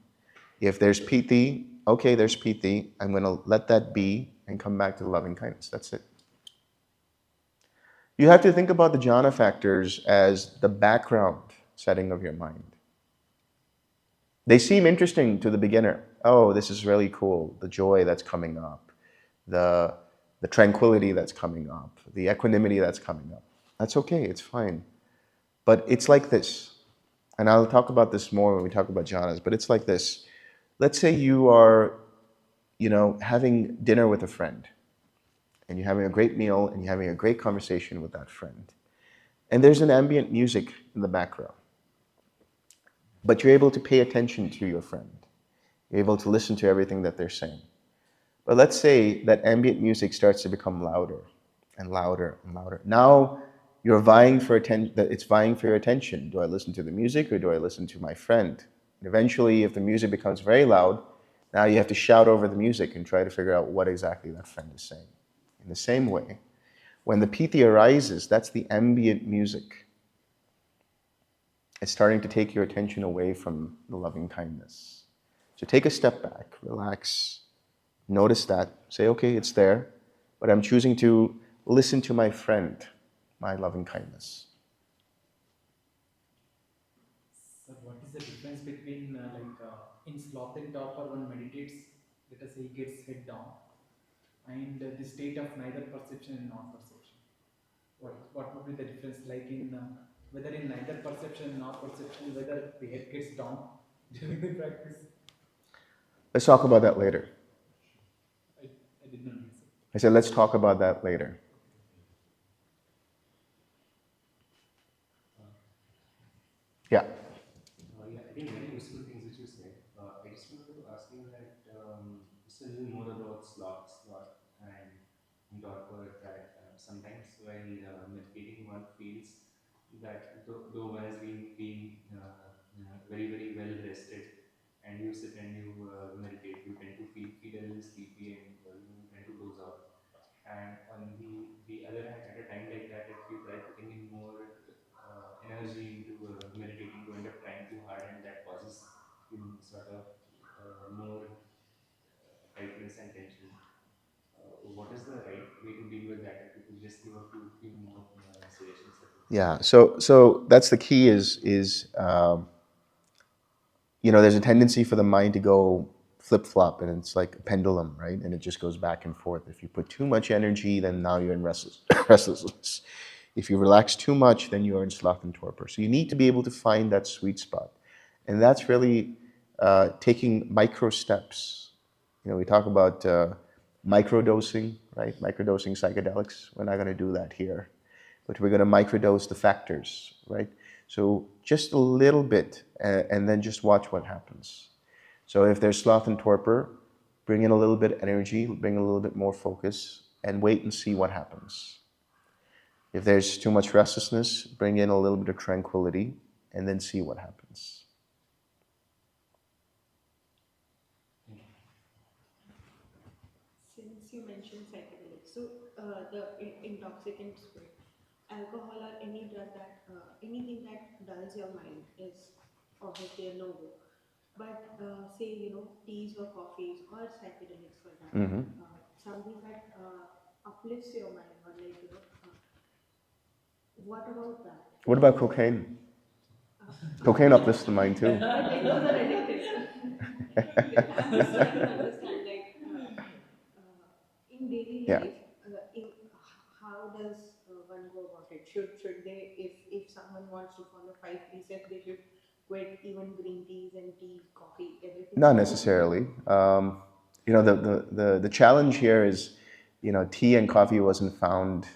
If there's piti, okay, there's piti. I'm going to let that be and come back to the loving kindness. That's it. You have to think about the jhana factors as the background setting of your mind. They seem interesting to the beginner. Oh, this is really cool. The joy that's coming up, the tranquility that's coming up, the equanimity that's coming up. That's okay, it's fine. But it's like this. And I'll talk about this more when we talk about jhanas, but it's like this. Let's say you are, having dinner with a friend, and you're having a great meal, and you're having a great conversation with that friend. And there's an ambient music in the background. But you're able to pay attention to your friend. You're able to listen to everything that they're saying. But let's say that ambient music starts to become louder and louder and louder. Now you're vying for attention. It's vying for your attention. Do I listen to the music or do I listen to my friend? And eventually, if the music becomes very loud, now you have to shout over the music and try to figure out what exactly that friend is saying. In the same way, when the piti arises, that's the ambient music. It's starting to take your attention away from the loving kindness. So take a step back, relax, notice that, say, okay, it's there, but I'm choosing to listen to my friend, my loving kindness. So what is the difference between in sloth and torpor one meditates, let us say he gets head down, and the state of neither perception and non-perception? What would be the difference, like in whether in neither perception and non-perception, whether the head gets down during the practice? Let's talk about that later. I did not get so. I said, let's talk about that later. Yeah. Yeah, I think very useful things which you said. I just wanted to ask you that still more about sloth, and torpor. That sometimes while meditating, one feels that though one has been very very well rested, and you sit and you meditate, you tend to feel a little sleepy and you tend to doze off. And on the other hand, at a time like that, if you try putting in more energy into meditating, you end up trying too hard, and that causes sort of more tightness and tension. What is the right way to deal with that? If you could just give a few more suggestions. Yeah. So that's the key is there's a tendency for the mind to go flip-flop, and it's like a pendulum, right? And it just goes back and forth. If you put too much energy, then now you're in restlessness. If you relax too much, then you're in sloth and torpor. So you need to be able to find that sweet spot. And that's really taking micro steps. We talk about microdosing, right? Microdosing psychedelics. We're not going to do that here. But we're going to microdose the factors, right? So just a little bit, and then just watch what happens. So if there's sloth and torpor, bring in a little bit of energy, bring a little bit more focus, and wait and see what happens. If there's too much restlessness, bring in a little bit of tranquility, and then see what happens. Since you mentioned psychedelics, so the intoxicants, alcohol or any drug that anything that dulls your mind is obviously a no-go. But say teas or coffees or psychedelics for that Mm-hmm. matter, something that uplifts your mind or what about that? What about cocaine? Cocaine uplifts the mind too. But those are addictive. I'm just trying to understand, in daily Yeah. life, how does one go about it? Should they, if someone wants to follow 5 precepts, they should quit even green teas and tea, coffee, everything? Not necessarily. The challenge here is, tea and coffee wasn't found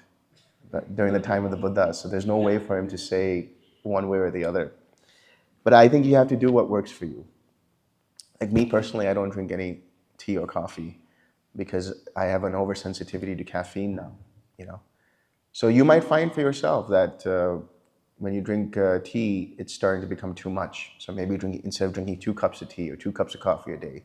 during the time of the Buddha, so there's no way for him to say one way or the other. But I think you have to do what works for you. Like me personally, I don't drink any tea or coffee because I have an oversensitivity to caffeine now, So you might find for yourself that when you drink tea, it's starting to become too much. So maybe instead of drinking 2 cups of tea or 2 cups of coffee a day,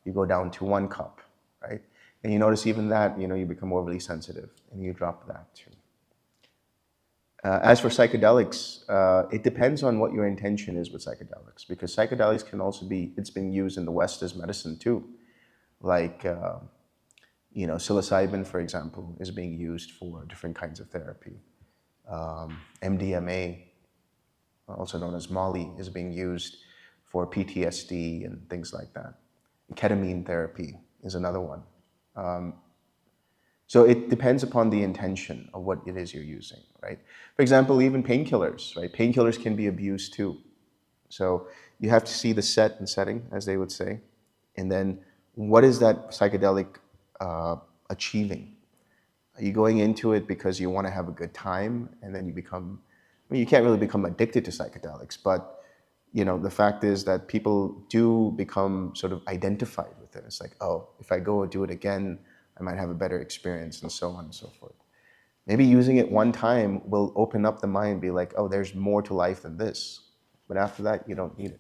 you go down to 1 cup, right? And you notice even that, you become overly sensitive, and you drop that too. As for psychedelics, it depends on what your intention is with psychedelics, because psychedelics can also be, it's been used in the West as medicine too. Like, psilocybin, for example, is being used for different kinds of therapy. MDMA, also known as Molly, is being used for PTSD and things like that. Ketamine therapy is another one. So it depends upon the intention of what it is you're using, right? For example, even painkillers, right? Painkillers can be abused too. So you have to see the set and setting, as they would say, and then what is that psychedelic achieving? Are you going into it because you want to have a good time, and then you become, you can't really become addicted to psychedelics, but the fact is that people do become sort of identified with it. It's like, oh, if I go and do it again, I might have a better experience, and so on and so forth. Maybe using it one time will open up the mind, be like, oh, there's more to life than this. But after that, you don't need it.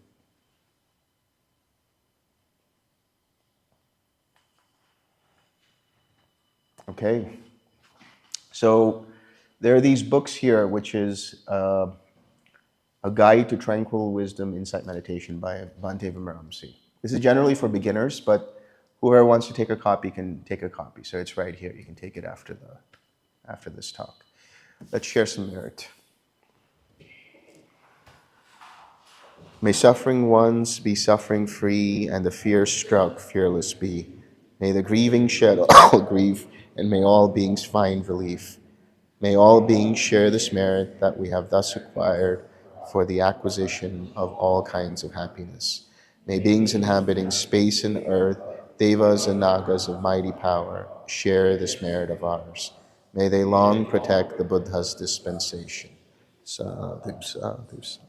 Okay. So there are these books here, which is A Guide to Tranquil Wisdom Insight Meditation by Bhante Vimramsi. This is generally for beginners, but whoever wants to take a copy can take a copy. So it's right here. You can take it after this talk. Let's share some merit. May suffering ones be suffering free, and the fear struck fearless be. May the grieving shed all grief, and may all beings find relief. May all beings share this merit that we have thus acquired for the acquisition of all kinds of happiness. May beings inhabiting space and earth, devas and nagas of mighty power, share this merit of ours. May they long protect the Buddha's dispensation. Sadhu, sadhu, sadhu.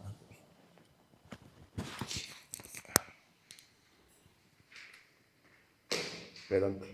Vedanta.